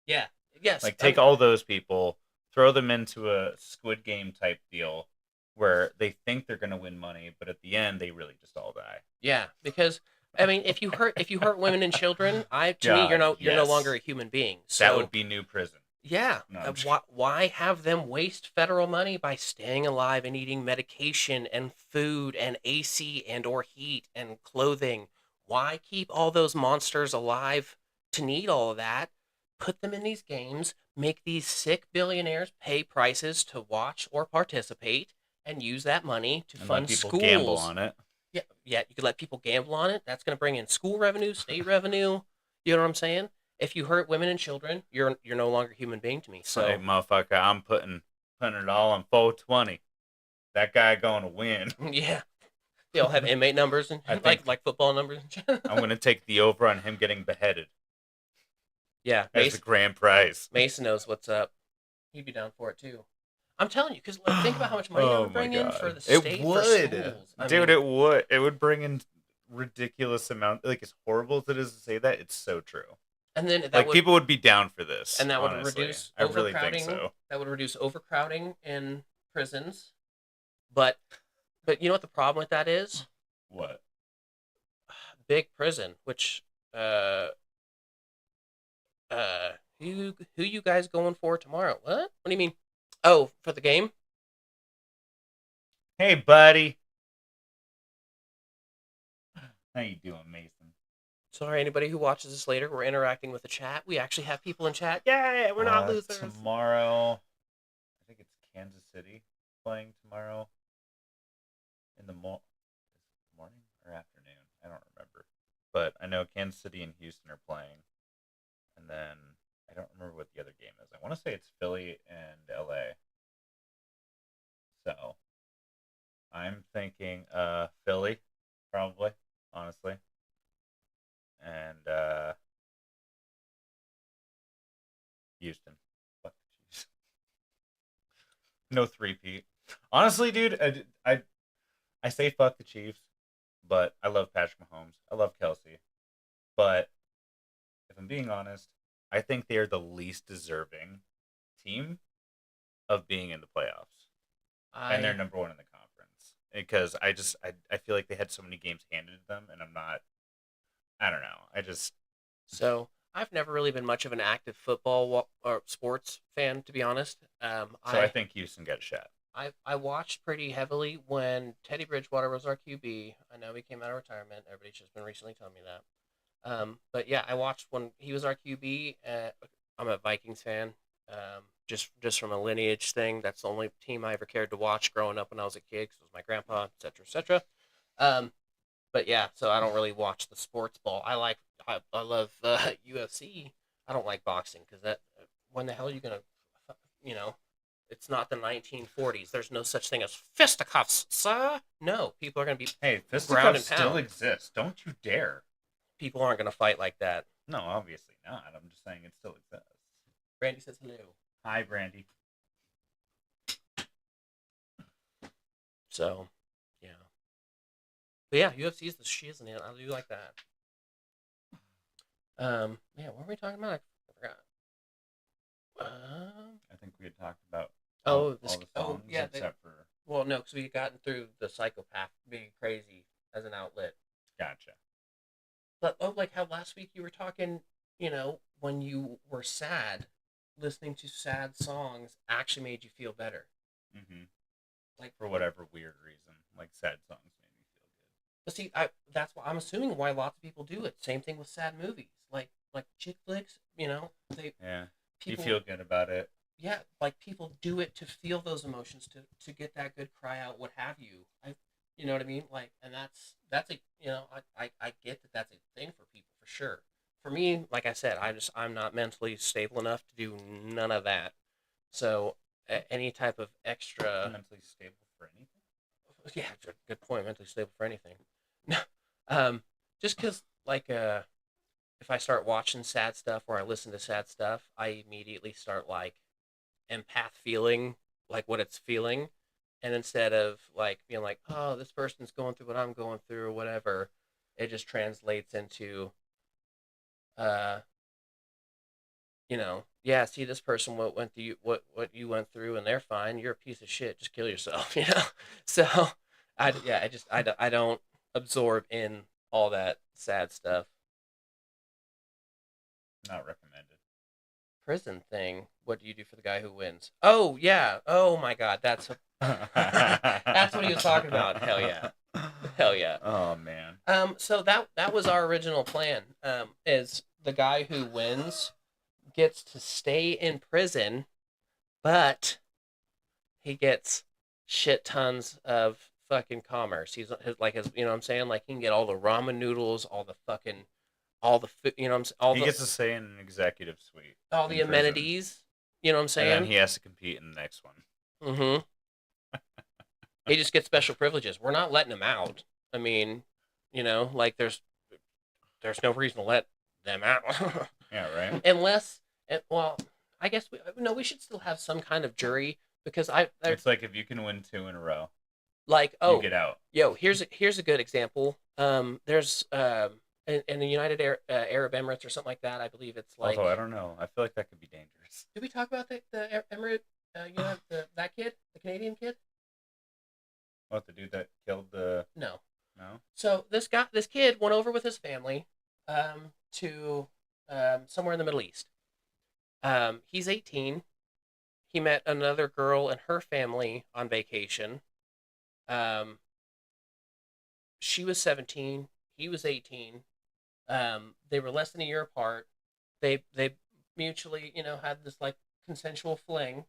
Yeah. Yes. Like take all those people, throw them into a Squid Game type deal where they think they're gonna win money, but at the end they really just all die. Yeah, because I mean, if you hurt women and children, to me, God, you're no yes. longer a human being. So That would be new prison. yeah. No, I'm just- Why have them waste federal money by staying alive and eating medication and food and AC and or heat and clothing? Why keep all those monsters alive to need all of that? Put them in these games, make these sick billionaires pay prices to watch or participate, and use that money to And fund let people schools. gamble on it. Yeah, yeah, you could let people gamble on it. That's going to bring in school revenue, state revenue. You know what I'm saying? If you hurt women and children, you're no longer a human being to me. So, Like, motherfucker, I'm putting it all on 420. That guy going to win. yeah, they all have inmate numbers and I think- like football numbers. I'm gonna take the over on him getting beheaded Yeah, as the grand prize. Mason knows what's up. He'd be down for it too. I'm telling you, because think about how much money that would bring in for the state, It for would, schools. I dude. mean, It would. It would bring in ridiculous amount. Like as horrible as it is to say that, it's so true. and then that Like would, people would be down for this, and that would honestly. reduce I really overcrowding. think so. That would reduce overcrowding in prisons. But you know what the problem with that is? What? Big prison, which who you guys going for tomorrow? What do you mean? Oh, for the game? Hey, buddy. How you doing, Mason? Sorry, anybody who watches this later, we're interacting with the chat. We actually have people in chat. Yeah, we're not losers. Tomorrow, I think it's Kansas City playing tomorrow in the morning or afternoon. I don't remember, but I know Kansas City and Houston are playing, and then I don't remember what the other game is. I want to say it's Philly and LA. So I'm thinking Philly, probably, honestly. And Houston. Fuck the Chiefs. No three-peat. Honestly, dude, I say fuck the Chiefs, but I love Patrick Mahomes. I love Kelsey. But if I'm being honest, I think they are the least deserving team of being in the playoffs. And they're number one in the conference. Because I feel like they had so many games handed to them, and I don't know. So I've never really been much of an active football or sports fan, to be honest. I think Houston got a shot. I watched pretty heavily when Teddy Bridgewater was our QB. I know he came out of retirement. Everybody's just been recently telling me that. But yeah, I watched when he was our QB. I'm a Vikings fan. Just from a lineage thing. That's the only team I ever cared to watch growing up when I was a kid because it was my grandpa, etc., etc. Um, but yeah, so I don't really watch the sports ball. I love UFC. I don't like boxing because that when the hell are you gonna you know it's not the 1940s. There's no such thing as fisticuffs, sir. No, people are gonna be Hey, ground fisticuffs and still pound. exist. Don't you dare. People aren't gonna fight like that. No, obviously not. I'm just saying it still exists. Brandy says hello. Hi, Brandy. So, yeah. But yeah, UFC is the shiz in it. I do like that. Yeah, what were we talking about? I forgot. I think we had talked about This. all the Oh, songs yeah. except for Well, no, because we had gotten through the psychopath being crazy as an outlet. Gotcha. But like how last week you were talking, when you were sad, listening to sad songs actually made you feel better. Mm-hmm. Like For whatever weird reason, like sad songs made me feel but see, that's why I'm assuming why lots of people do it. Same thing with sad movies, like chick flicks. They good. Yeah. You people, feel good about it. yeah, like people do it to feel those emotions, to get that good cry out, what have you. You know what I mean? Like, and that's a I get that that's a thing for people for sure. For me, like I said, I'm not mentally stable enough to do none of that. So any type of extra, Mentally stable for anything. yeah, good point. Mentally stable for anything. Just because if I start watching sad stuff or I listen to sad stuff, I immediately start like empath feeling like what it's feeling. And instead of like being like, oh, this person's going through what I'm going through or whatever, it just translates into, uh, yeah, see this person what went through what you went through and they're fine. You're a piece of shit. Just kill yourself. So I don't absorb in all that sad stuff. Not recommended. Prison thing. What do you do for the guy who wins? Oh yeah. Oh my god. That's what he was talking about. Hell yeah. Hell yeah. Oh man. So that was our original plan. Is the guy who wins gets to stay in prison, but he gets shit tons of fucking commerce. He's like his, you know what I'm saying? Like he can get all the ramen noodles, all the fucking, all the food, you know what I'm saying? He gets to stay in an executive suite. All the in prison. amenities. You know what I'm saying? And then he has to compete in the next one. Mm-hmm. He just gets special privileges. We're not letting him out. I mean, like there's no reason to let them out. Yeah, right. Unless, well, I guess we should still have some kind of jury because it's like if you can win 2 in a row, like you get out. Yo, here's a good example. There's in the United Arab Emirates or something like that. I believe it's like. Although I don't know, I feel like that could be dangerous. Did we talk about the Emirate? That kid, the Canadian kid. What, the dude that killed the? No. No. So this kid went over with his family, to somewhere in the Middle East. He's 18. He met another girl and her family on vacation. Um, she was 17. He was 18. They were less than a year apart. They mutually, had this like consensual fling.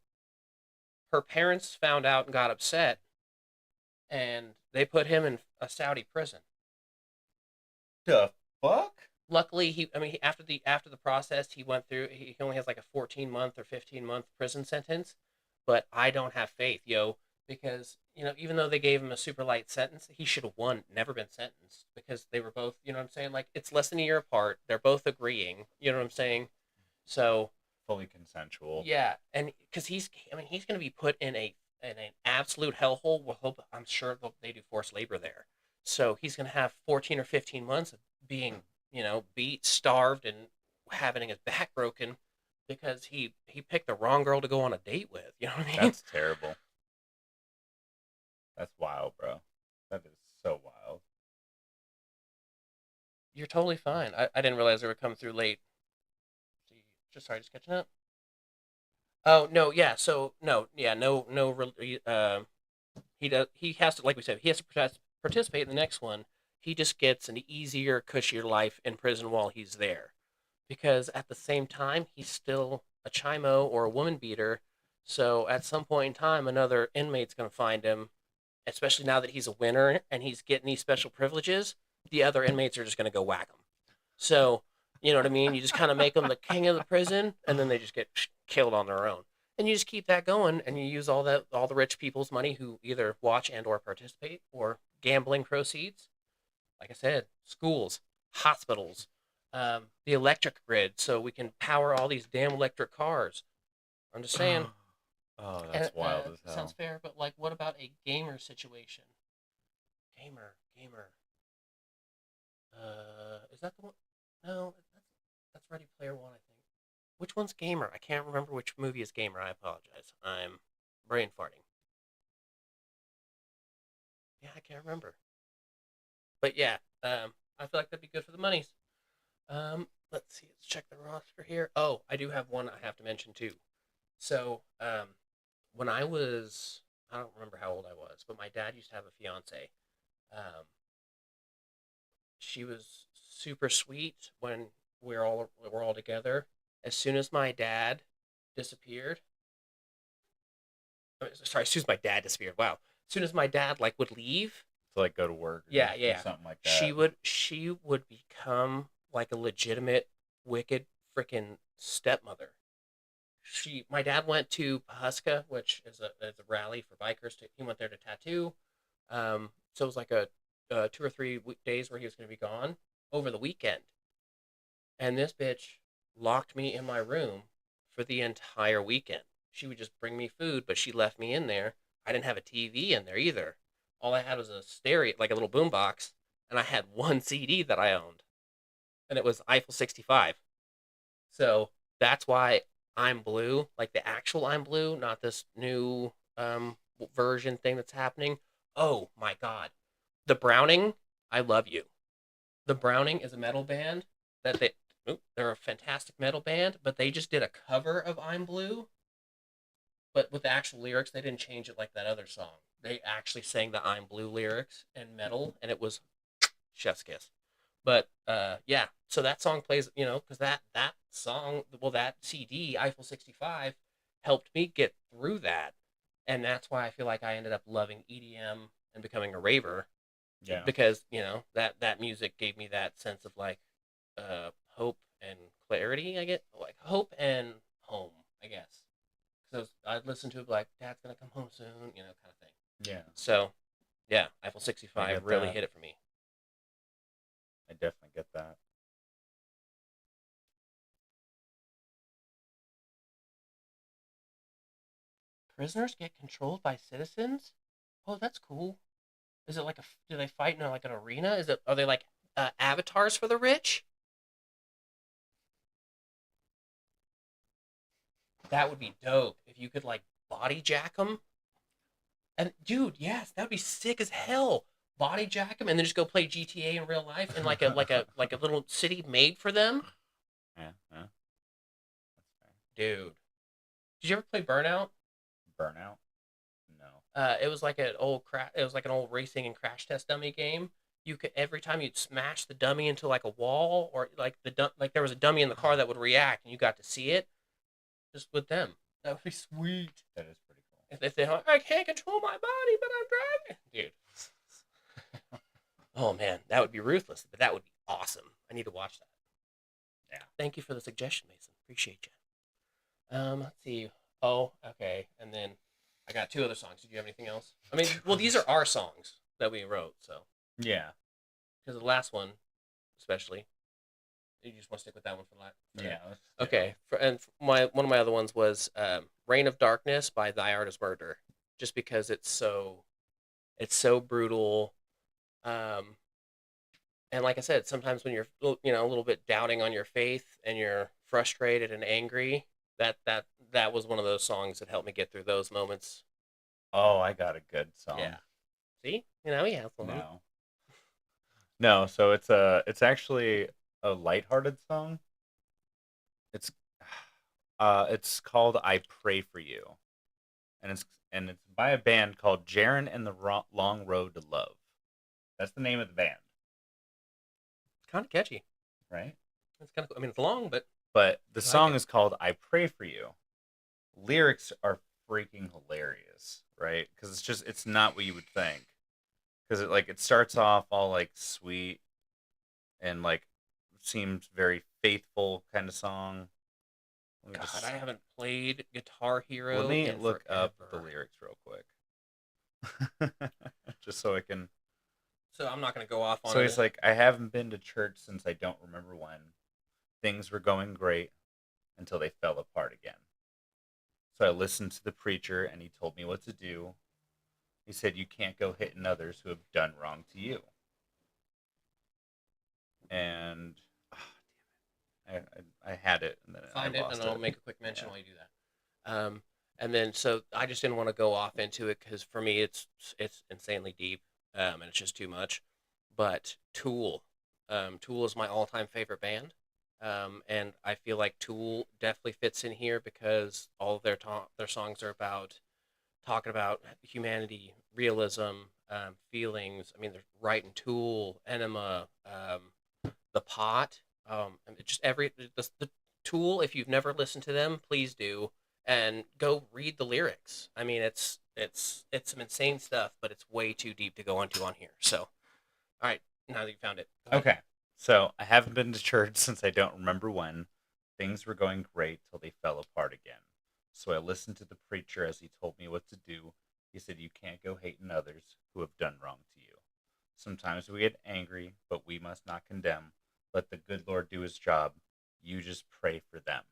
Her parents found out and got upset, and they put him in a Saudi prison. The fuck? Luckily, after the process he went through, he only has like a 14-month or 15-month prison sentence. But I don't have faith, yo, because even though they gave him a super light sentence, he should have won, never been sentenced because they were both, you know what I'm saying? Like it's less than a year apart. They're both agreeing, you know what I'm saying? So fully consensual. yeah, and because he's going to be put in an absolute hellhole. I'm sure they do forced labor there, so he's going to have 14 or 15 months of being beat, starved, and having his back broken because he picked the wrong girl to go on a date with. You know what I mean? That's terrible. That's wild, bro. That is so wild. You're totally fine. I didn't realize they were coming through late. Just catching up. Oh no, yeah. So no, yeah, no. He does. He has to, like we said, he has to participate in the next one. he just gets an easier, cushier life in prison while he's there. Because at the same time, he's still a chimo or a woman beater. So at some point in time, another inmate's going to find him, especially now that he's a winner and he's getting these special privileges. The other inmates are just going to go whack him. So, you know what I mean? You just kind of make them the king of the prison, and then they just get killed on their own. And you just keep that going, and you use all the rich people's money who either watch and or participate, or gambling proceeds. Like I said, schools, hospitals, the electric grid, so we can power all these damn electric cars. I'm just saying. Oh, And that's wild as sounds hell. fair, but like, what about a gamer situation? Gamer. Is that the one? No, that's Ready Player One, I think. Which one's Gamer? I can't remember which movie is Gamer. I apologize. I'm brain farting. Yeah, I can't remember. But yeah, I feel like that'd be good for the monies. Let's see. Let's check the roster here. Oh, I do have one I have to mention too. So, when I don't remember how old I was, but my dad used to have a fiance. Um, she was super sweet when we're all together. As soon as my dad disappeared, sorry, as soon as my dad disappeared. Wow. As soon as my dad like would leave, To like go to work or yeah, do yeah, something like she that. would become like a legitimate wicked freaking stepmother. My dad went to Pahuska, which is a rally for bikers. He went there to tattoo. So it was like a 2 or 3 days where he was going to be gone over the weekend. And this bitch locked me in my room for the entire weekend. She would just bring me food, but she left me in there. I didn't have a TV in there either. All I had was a stereo, like a little boom box, and I had one CD that I owned, and it was Eiffel 65. So that's why I'm Blue, like the actual I'm Blue, not this new version thing that's happening. Oh my God. The Browning, I love you. The Browning is a metal band that they're a fantastic metal band, but they just did a cover of I'm Blue, but with the actual lyrics, they didn't change it like that other song. They actually sang the I'm Blue lyrics in metal, and it was chef's kiss. But yeah, so that song plays, because that song, well, that CD Eiffel 65 helped me get through that, and that's why I feel like I ended up loving EDM and becoming a raver, Yeah. because that music gave me that sense of like hope and clarity. I get like hope and home, I guess. So I'd listen to it like Dad's gonna come home soon, kind of thing. Yeah. So yeah, Eiffel I 65 get really that. hit it for me. I definitely get that. Prisoners get controlled by citizens. Oh, that's cool. Is it like do they fight in like an arena? Are they like avatars for the rich? That would be dope if you could like body jack them. And dude, yes, that would be sick as hell. Body jack them and then just go play GTA in real life in like a little city made for them. Yeah, yeah. That's fair. Dude, did you ever play Burnout? Burnout? No. It was like it was like an old racing and crash test dummy game. You could every time you'd smash the dummy into like a wall, or like like there was a dummy in the car that would react, and you got to see it just with them. That would be sweet. That is pretty cool. If they like, I can't control my body, but I'm driving, dude. Oh man, that would be ruthless, but that would be awesome. I need to watch that. Yeah. Thank you for the suggestion, Mason. Appreciate you. Let's see. Oh, okay, and then I got two other songs. Did you have anything else? I mean, well, these are our songs that we wrote, so Yeah. because the last one, especially, you just want to stick with that one for Yeah. now. Okay, and one of my other ones was "Reign of Darkness" by Thy Art Is Murder, just because it's so brutal. Um, and like I said, sometimes when you're a little bit doubting on your faith and you're frustrated and angry, that was one of those songs that helped me get through those moments. Oh, I got a good song. Yeah. See, he has one. No. No, so it's actually a lighthearted song. It's it's called I Pray for You. And it's by a band called Jaren and the Long Road to Love. That's the name of the band. kind of catchy. right? It's kind of cool. I mean, it's long, but But the I like song it. is called "I Pray for You." Lyrics are freaking hilarious, right? Because it's not what you would think. Because it starts off all like sweet and like seems very faithful kind of song. Let me God, I just haven't played Guitar let Hero me in look up the forever. lyrics real quick, just so I can. So I'm not going to go off on So he's it. like, I haven't been to church since I don't remember when. Things were going great until they fell apart again. So I listened to the preacher and he told me what to do. He said, you can't go hitting others who have done wrong to you. And I had it and then I Find it, and lost I'll it. make a quick mention Yeah. while you do that. And then so I just didn't want to go off into it because for me it's insanely deep, and it's just too much. But Tool is my all-time favorite band, and I feel like Tool definitely fits in here because all of their songs are about talking about humanity, realism, feelings. I mean, they're writing Tool, Enema, The Pot, and just the Tool. If you've never listened to them, please do and go read the lyrics. I mean, it's some insane stuff, but it's way too deep to go into on here. So, all right, now that you found it, go ahead. Okay. So I haven't been to church since I don't remember when. Things were going great till they fell apart again. So I listened to the preacher as he told me what to do. He said, you can't go hating others who have done wrong to you. Sometimes we get angry, but we must not condemn. Let the good Lord do his job. You just pray for them.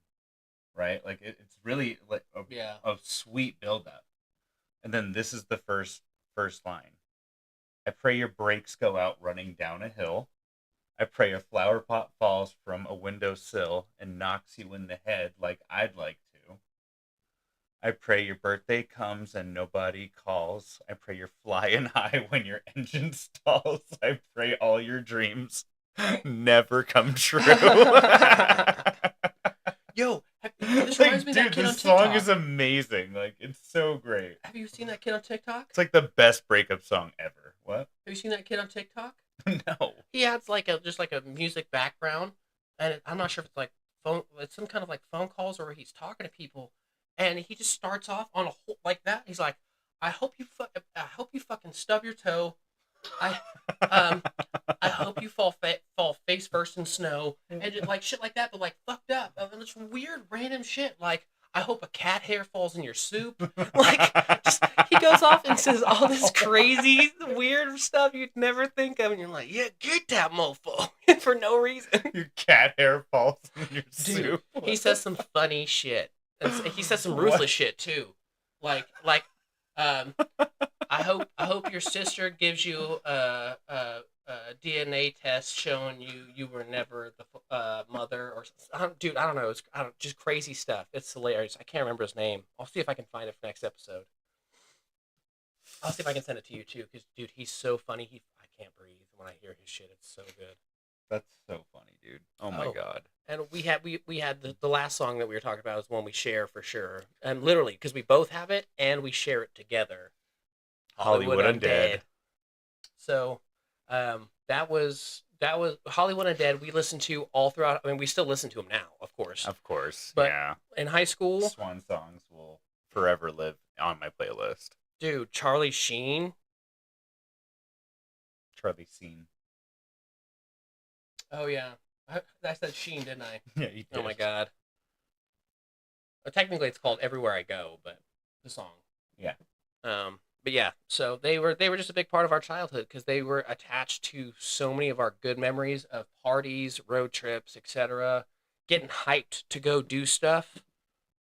Right? Like it's really like Yeah. a sweet buildup. And then this is the first line. I pray your brakes go out running down a hill. I pray a flower pot falls from a window sill and knocks you in the head like I'd like to. I pray your birthday comes and nobody calls. I pray you're flying high when your engine stalls. I pray all your dreams never come true. Yo, this reminds me of that Dude, kid on this song TikTok. is amazing. Like, it's so great. Have you seen that kid on TikTok? It's like the best breakup song ever. What? Have you seen that kid on TikTok? No. He has like a just like a music background, and I'm not sure if it's like phone, it's some kind of like phone calls or he's talking to people, and he just starts off on a whole like that. He's like, I hope you fucking stub your toe. I um I hope you fall face first in snow and just like shit like that, but like fucked up. And it's weird random shit like I hope a cat hair falls in your soup. Like just he goes off and says all this crazy weird stuff you'd never think of, and you're like, yeah, get that mofo for no reason. Your cat hair falls in your Dude, soup. he says some funny shit. And he says some What? ruthless shit too. Like um I hope your sister gives you a DNA test showing you were never the mother or dude. I don't know. It's just crazy stuff. It's hilarious. I can't remember his name. I'll see if I can find it for next episode. I'll see if I can send it to you too, because dude, he's so funny. I can't breathe when I hear his shit. It's so good. That's so funny, dude. Oh my god. And we had the last song that we were talking about is one we share for sure, and literally because we both have it and we share it together. Hollywood Undead. So, that was Hollywood Undead. We listened to all throughout. I mean, we still listen to them now, of course. Of course. But yeah. in high school, Swan songs will forever live on my playlist. dude, Charlie Sheen. Charlie Sheen. Oh yeah, I said Sheen, didn't I? Yeah, you did. Oh my god. Well, technically, it's called Everywhere I Go, but the song. Yeah. But yeah, so they were just a big part of our childhood because they were attached to so many of our good memories of parties, road trips, etc. Getting hyped to go do stuff,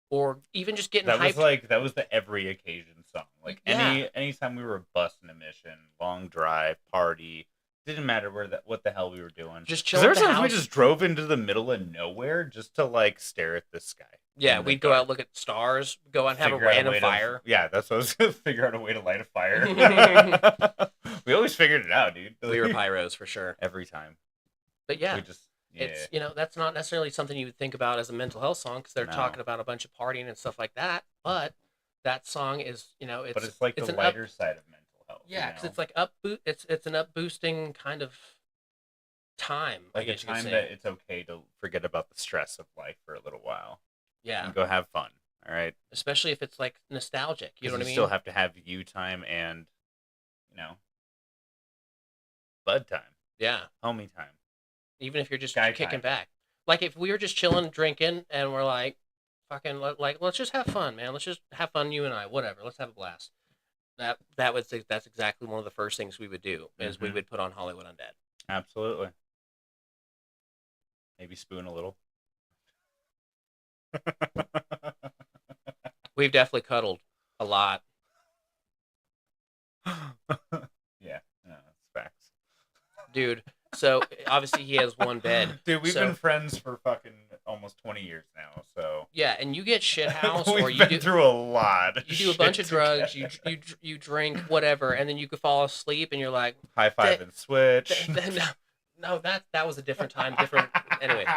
or even just getting hyped. That was the every occasion song. Like Yeah. anytime we were busting a mission, long drive, party, didn't matter what the hell we were doing. Just 'Cause chilling there at were the times we house. just drove into the middle of nowhere just to like stare at the sky. Yeah, in the we'd go out, dark. look at stars, go out and have a Figure out random way fire. Yeah, that's what I was gonna figure out a way to light a fire. We always figured it out, dude. We were pyros for sure. Every time. But yeah, We just yeah. it's that's not necessarily something you would think about as a mental health song because they're No. talking about a bunch of partying and stuff like that. But that song is it's But it's like it's the an lighter side of mental health. yeah, because you know? it's like up it's an up boosting kind of time, I Like a guess you could time say. that it's okay to forget about the stress of life for a little while Yeah, and go have fun. All right, especially if it's like nostalgic. You know because what you I still mean? have to have you time and you know bud time, Yeah, homie time, even if you're just guy kicking time. back. Like if we were just chilling, drinking, and we're like, fucking, like let's just have fun, man. Let's just have fun, you and I. Whatever. Let's have a blast. That's exactly one of the first things we would do is we Mm-hmm. would put on Hollywood Undead. Absolutely. Maybe spoon a little. We've definitely cuddled a lot, Yeah, no, that's facts. dude. So obviously he has one bed. Dude, we've been So friends for fucking almost 20 years now, so yeah, and you get shit house or we've been through a lot of you do a shit bunch of drugs, together. you drink whatever, and then you could fall asleep, and you're like, High five and switch. no, no, that was a different time, different. Anyways,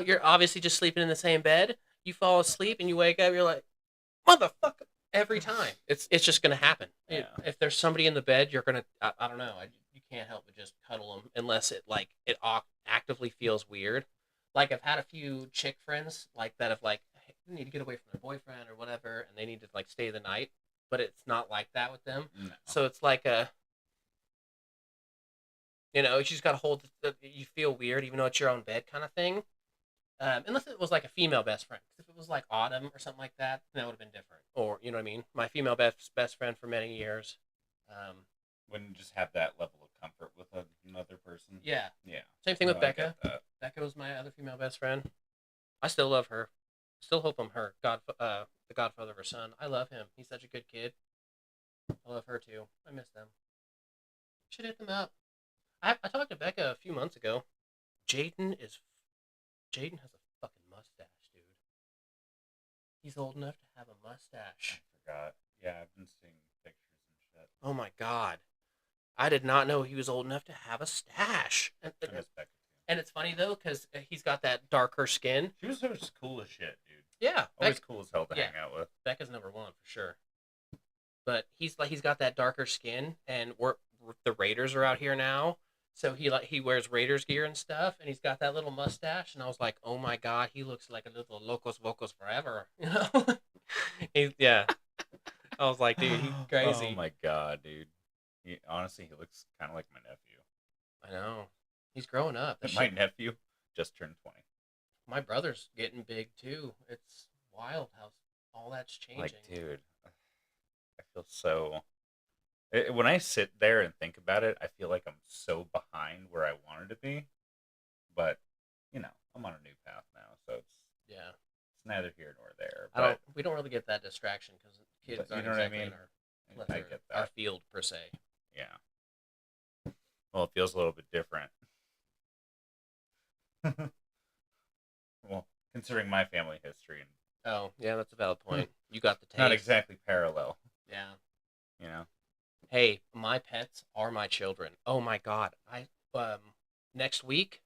you're obviously just sleeping in the same bed. You fall asleep, and you wake up, you're like, motherfucker. Every time, it's just gonna happen. Yeah. If there's somebody in the bed, you're gonna. I don't know. You can't help but just cuddle them unless it actively feels weird. Like I've had a few chick friends like that have like hey, they need to get away from their boyfriend or whatever, and they need to like stay the night. But it's not like that with them. No. So it's like you just gotta hold. You feel weird even though it's your own bed kind of thing. Unless it was like a female best friend. 'Cause if it was like Autumn or something like that, then that would have been different. Or you know what I mean? My female best friend for many years. Um, Wouldn't just have that level of comfort with another person. yeah. Yeah. Same thing No, with I get Becca. that. Becca was my other female best friend. I still love her. Still hope I'm her the godfather of her son. I love him. He's such a good kid. I love her too. I miss them. Should hit them up. I talked to Becca a few months ago. Jaden is Jaden has a fucking mustache, dude. He's old enough to have a mustache. I forgot. Yeah, I've been seeing pictures and shit. Oh my god. I did not know he was old enough to have a stash. I miss Becca too. And it's funny though, because he's got that darker skin. She was just cool as shit, dude. Yeah, Always cool as hell to yeah. hang out with. Becca's number one for sure. But he's got that darker skin, and the Raiders are out here now, so he wears Raiders gear and stuff, and he's got that little mustache, and I was like, oh my god, he looks like a little Locos Vocos forever, you know? Yeah. I was like, dude, he's crazy. Oh my god, dude. Honestly, he looks kind of like my nephew. I know. He's growing up. And my nephew just turned 20. My brother's getting big too. It's wild how all that's changing. Like, dude, I feel so. When I sit there and think about it, I feel like I'm so behind where I wanted to be. But, I'm on a new path now, so yeah, it's neither here nor there. We don't really get that distraction because kids you aren't know what I exactly mean? in I get our that. field per se. Yeah. Well, it feels a little bit different. Well, considering my family history and Oh, yeah, that's a valid point. You got the taste. not exactly parallel, Yeah. you know. Hey, my pets are my children. Oh my god. Next week,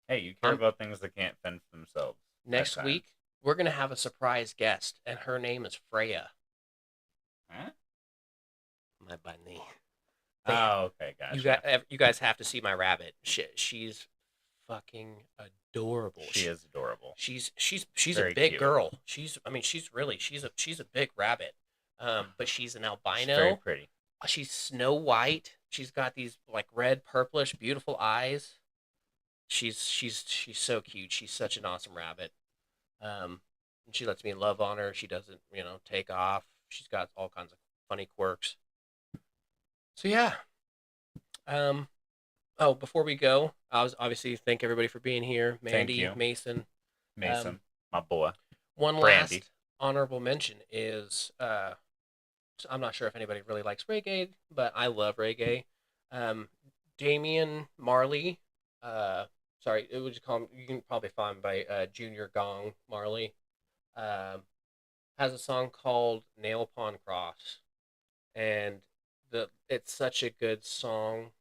Hey, you care about things that can't fend for themselves. next week we're gonna have a surprise guest, and her name is Freya. Huh? My bunny. Oh, okay, gotcha. You guys have to see my rabbit. She's fucking adorable. She is adorable. She's Very a big cute. girl. She's a big rabbit. But she's an albino. She's very pretty. She's snow white. She's got these like red, purplish, beautiful eyes. She's so cute. She's such an awesome rabbit. And she lets me love on her. She doesn't, take off. She's got all kinds of funny quirks. So yeah. Oh, before we go, I was obviously thank everybody for being here. Mandy, you. Mason. Mason, my boy. One Brandy. last honorable mention is I'm not sure if anybody really likes reggae, but I love reggae. Damian Marley, sorry, it would call him, you can probably find by Junior Gong Marley, has a song called Nail Upon Cross, and it's such a good song.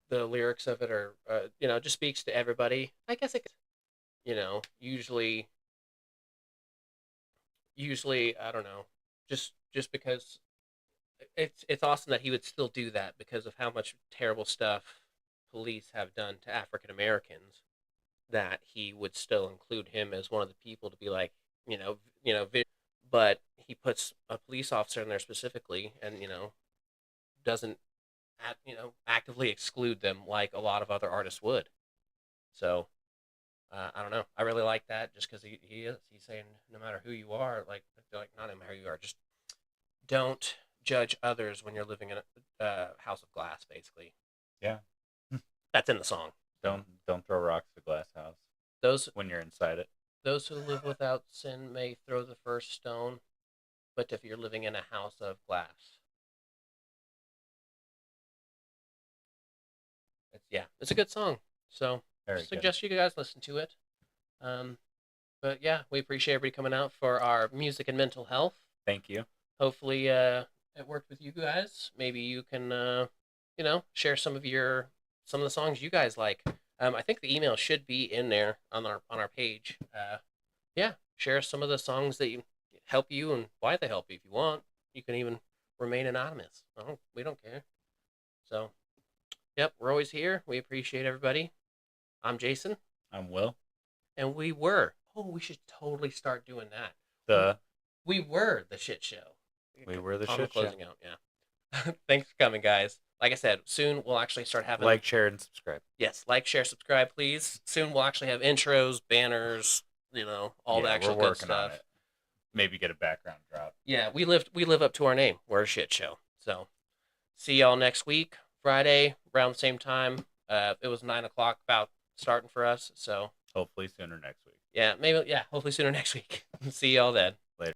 The lyrics of it are, just speaks to everybody. I guess usually I don't know, just because it's awesome that he would still do that because of how much terrible stuff police have done to African Americans. That he would still include him as one of the people to be like, but he puts a police officer in there specifically, and doesn't actively exclude them like a lot of other artists would. So I don't know. I really like that just because he's saying no matter who you are, like not no matter who you are, just don't judge others when you're living in a house of glass. Basically, Yeah. that's in the song. Don't throw rocks at the glass house Those when you're inside it. those who live without sin may throw the first stone, but if you're living in a house of glass, it's a good song. So Very good. suggest you guys listen to it. Um, but yeah, we appreciate everybody coming out for our music and mental health. Thank you. Hopefully, it worked with you guys. Maybe you can, share some of the songs you guys like. I think the email should be in there on our page. Yeah, share some of the songs that help you and why they help you. If you want, you can even remain anonymous. We don't care. So, yep, we're always here. We appreciate everybody. I'm Jason, I'm Will. and we were. Oh, we should totally start doing that. The We were the shit show. We were the On shit show. closing out, yeah. Thanks for coming, guys. Like I said, soon we'll actually start having Like, share, and subscribe. yes, like, share, subscribe, please. Soon we'll actually have intros, banners, all the actual we're good working on stuff. it. Maybe get a background drop. Yeah, we live up to our name. We're a shit show. So, see y'all next week, Friday, around the same time. It was 9 o'clock about starting for us. So Hopefully sooner next week. yeah, maybe hopefully sooner next week. See y'all then.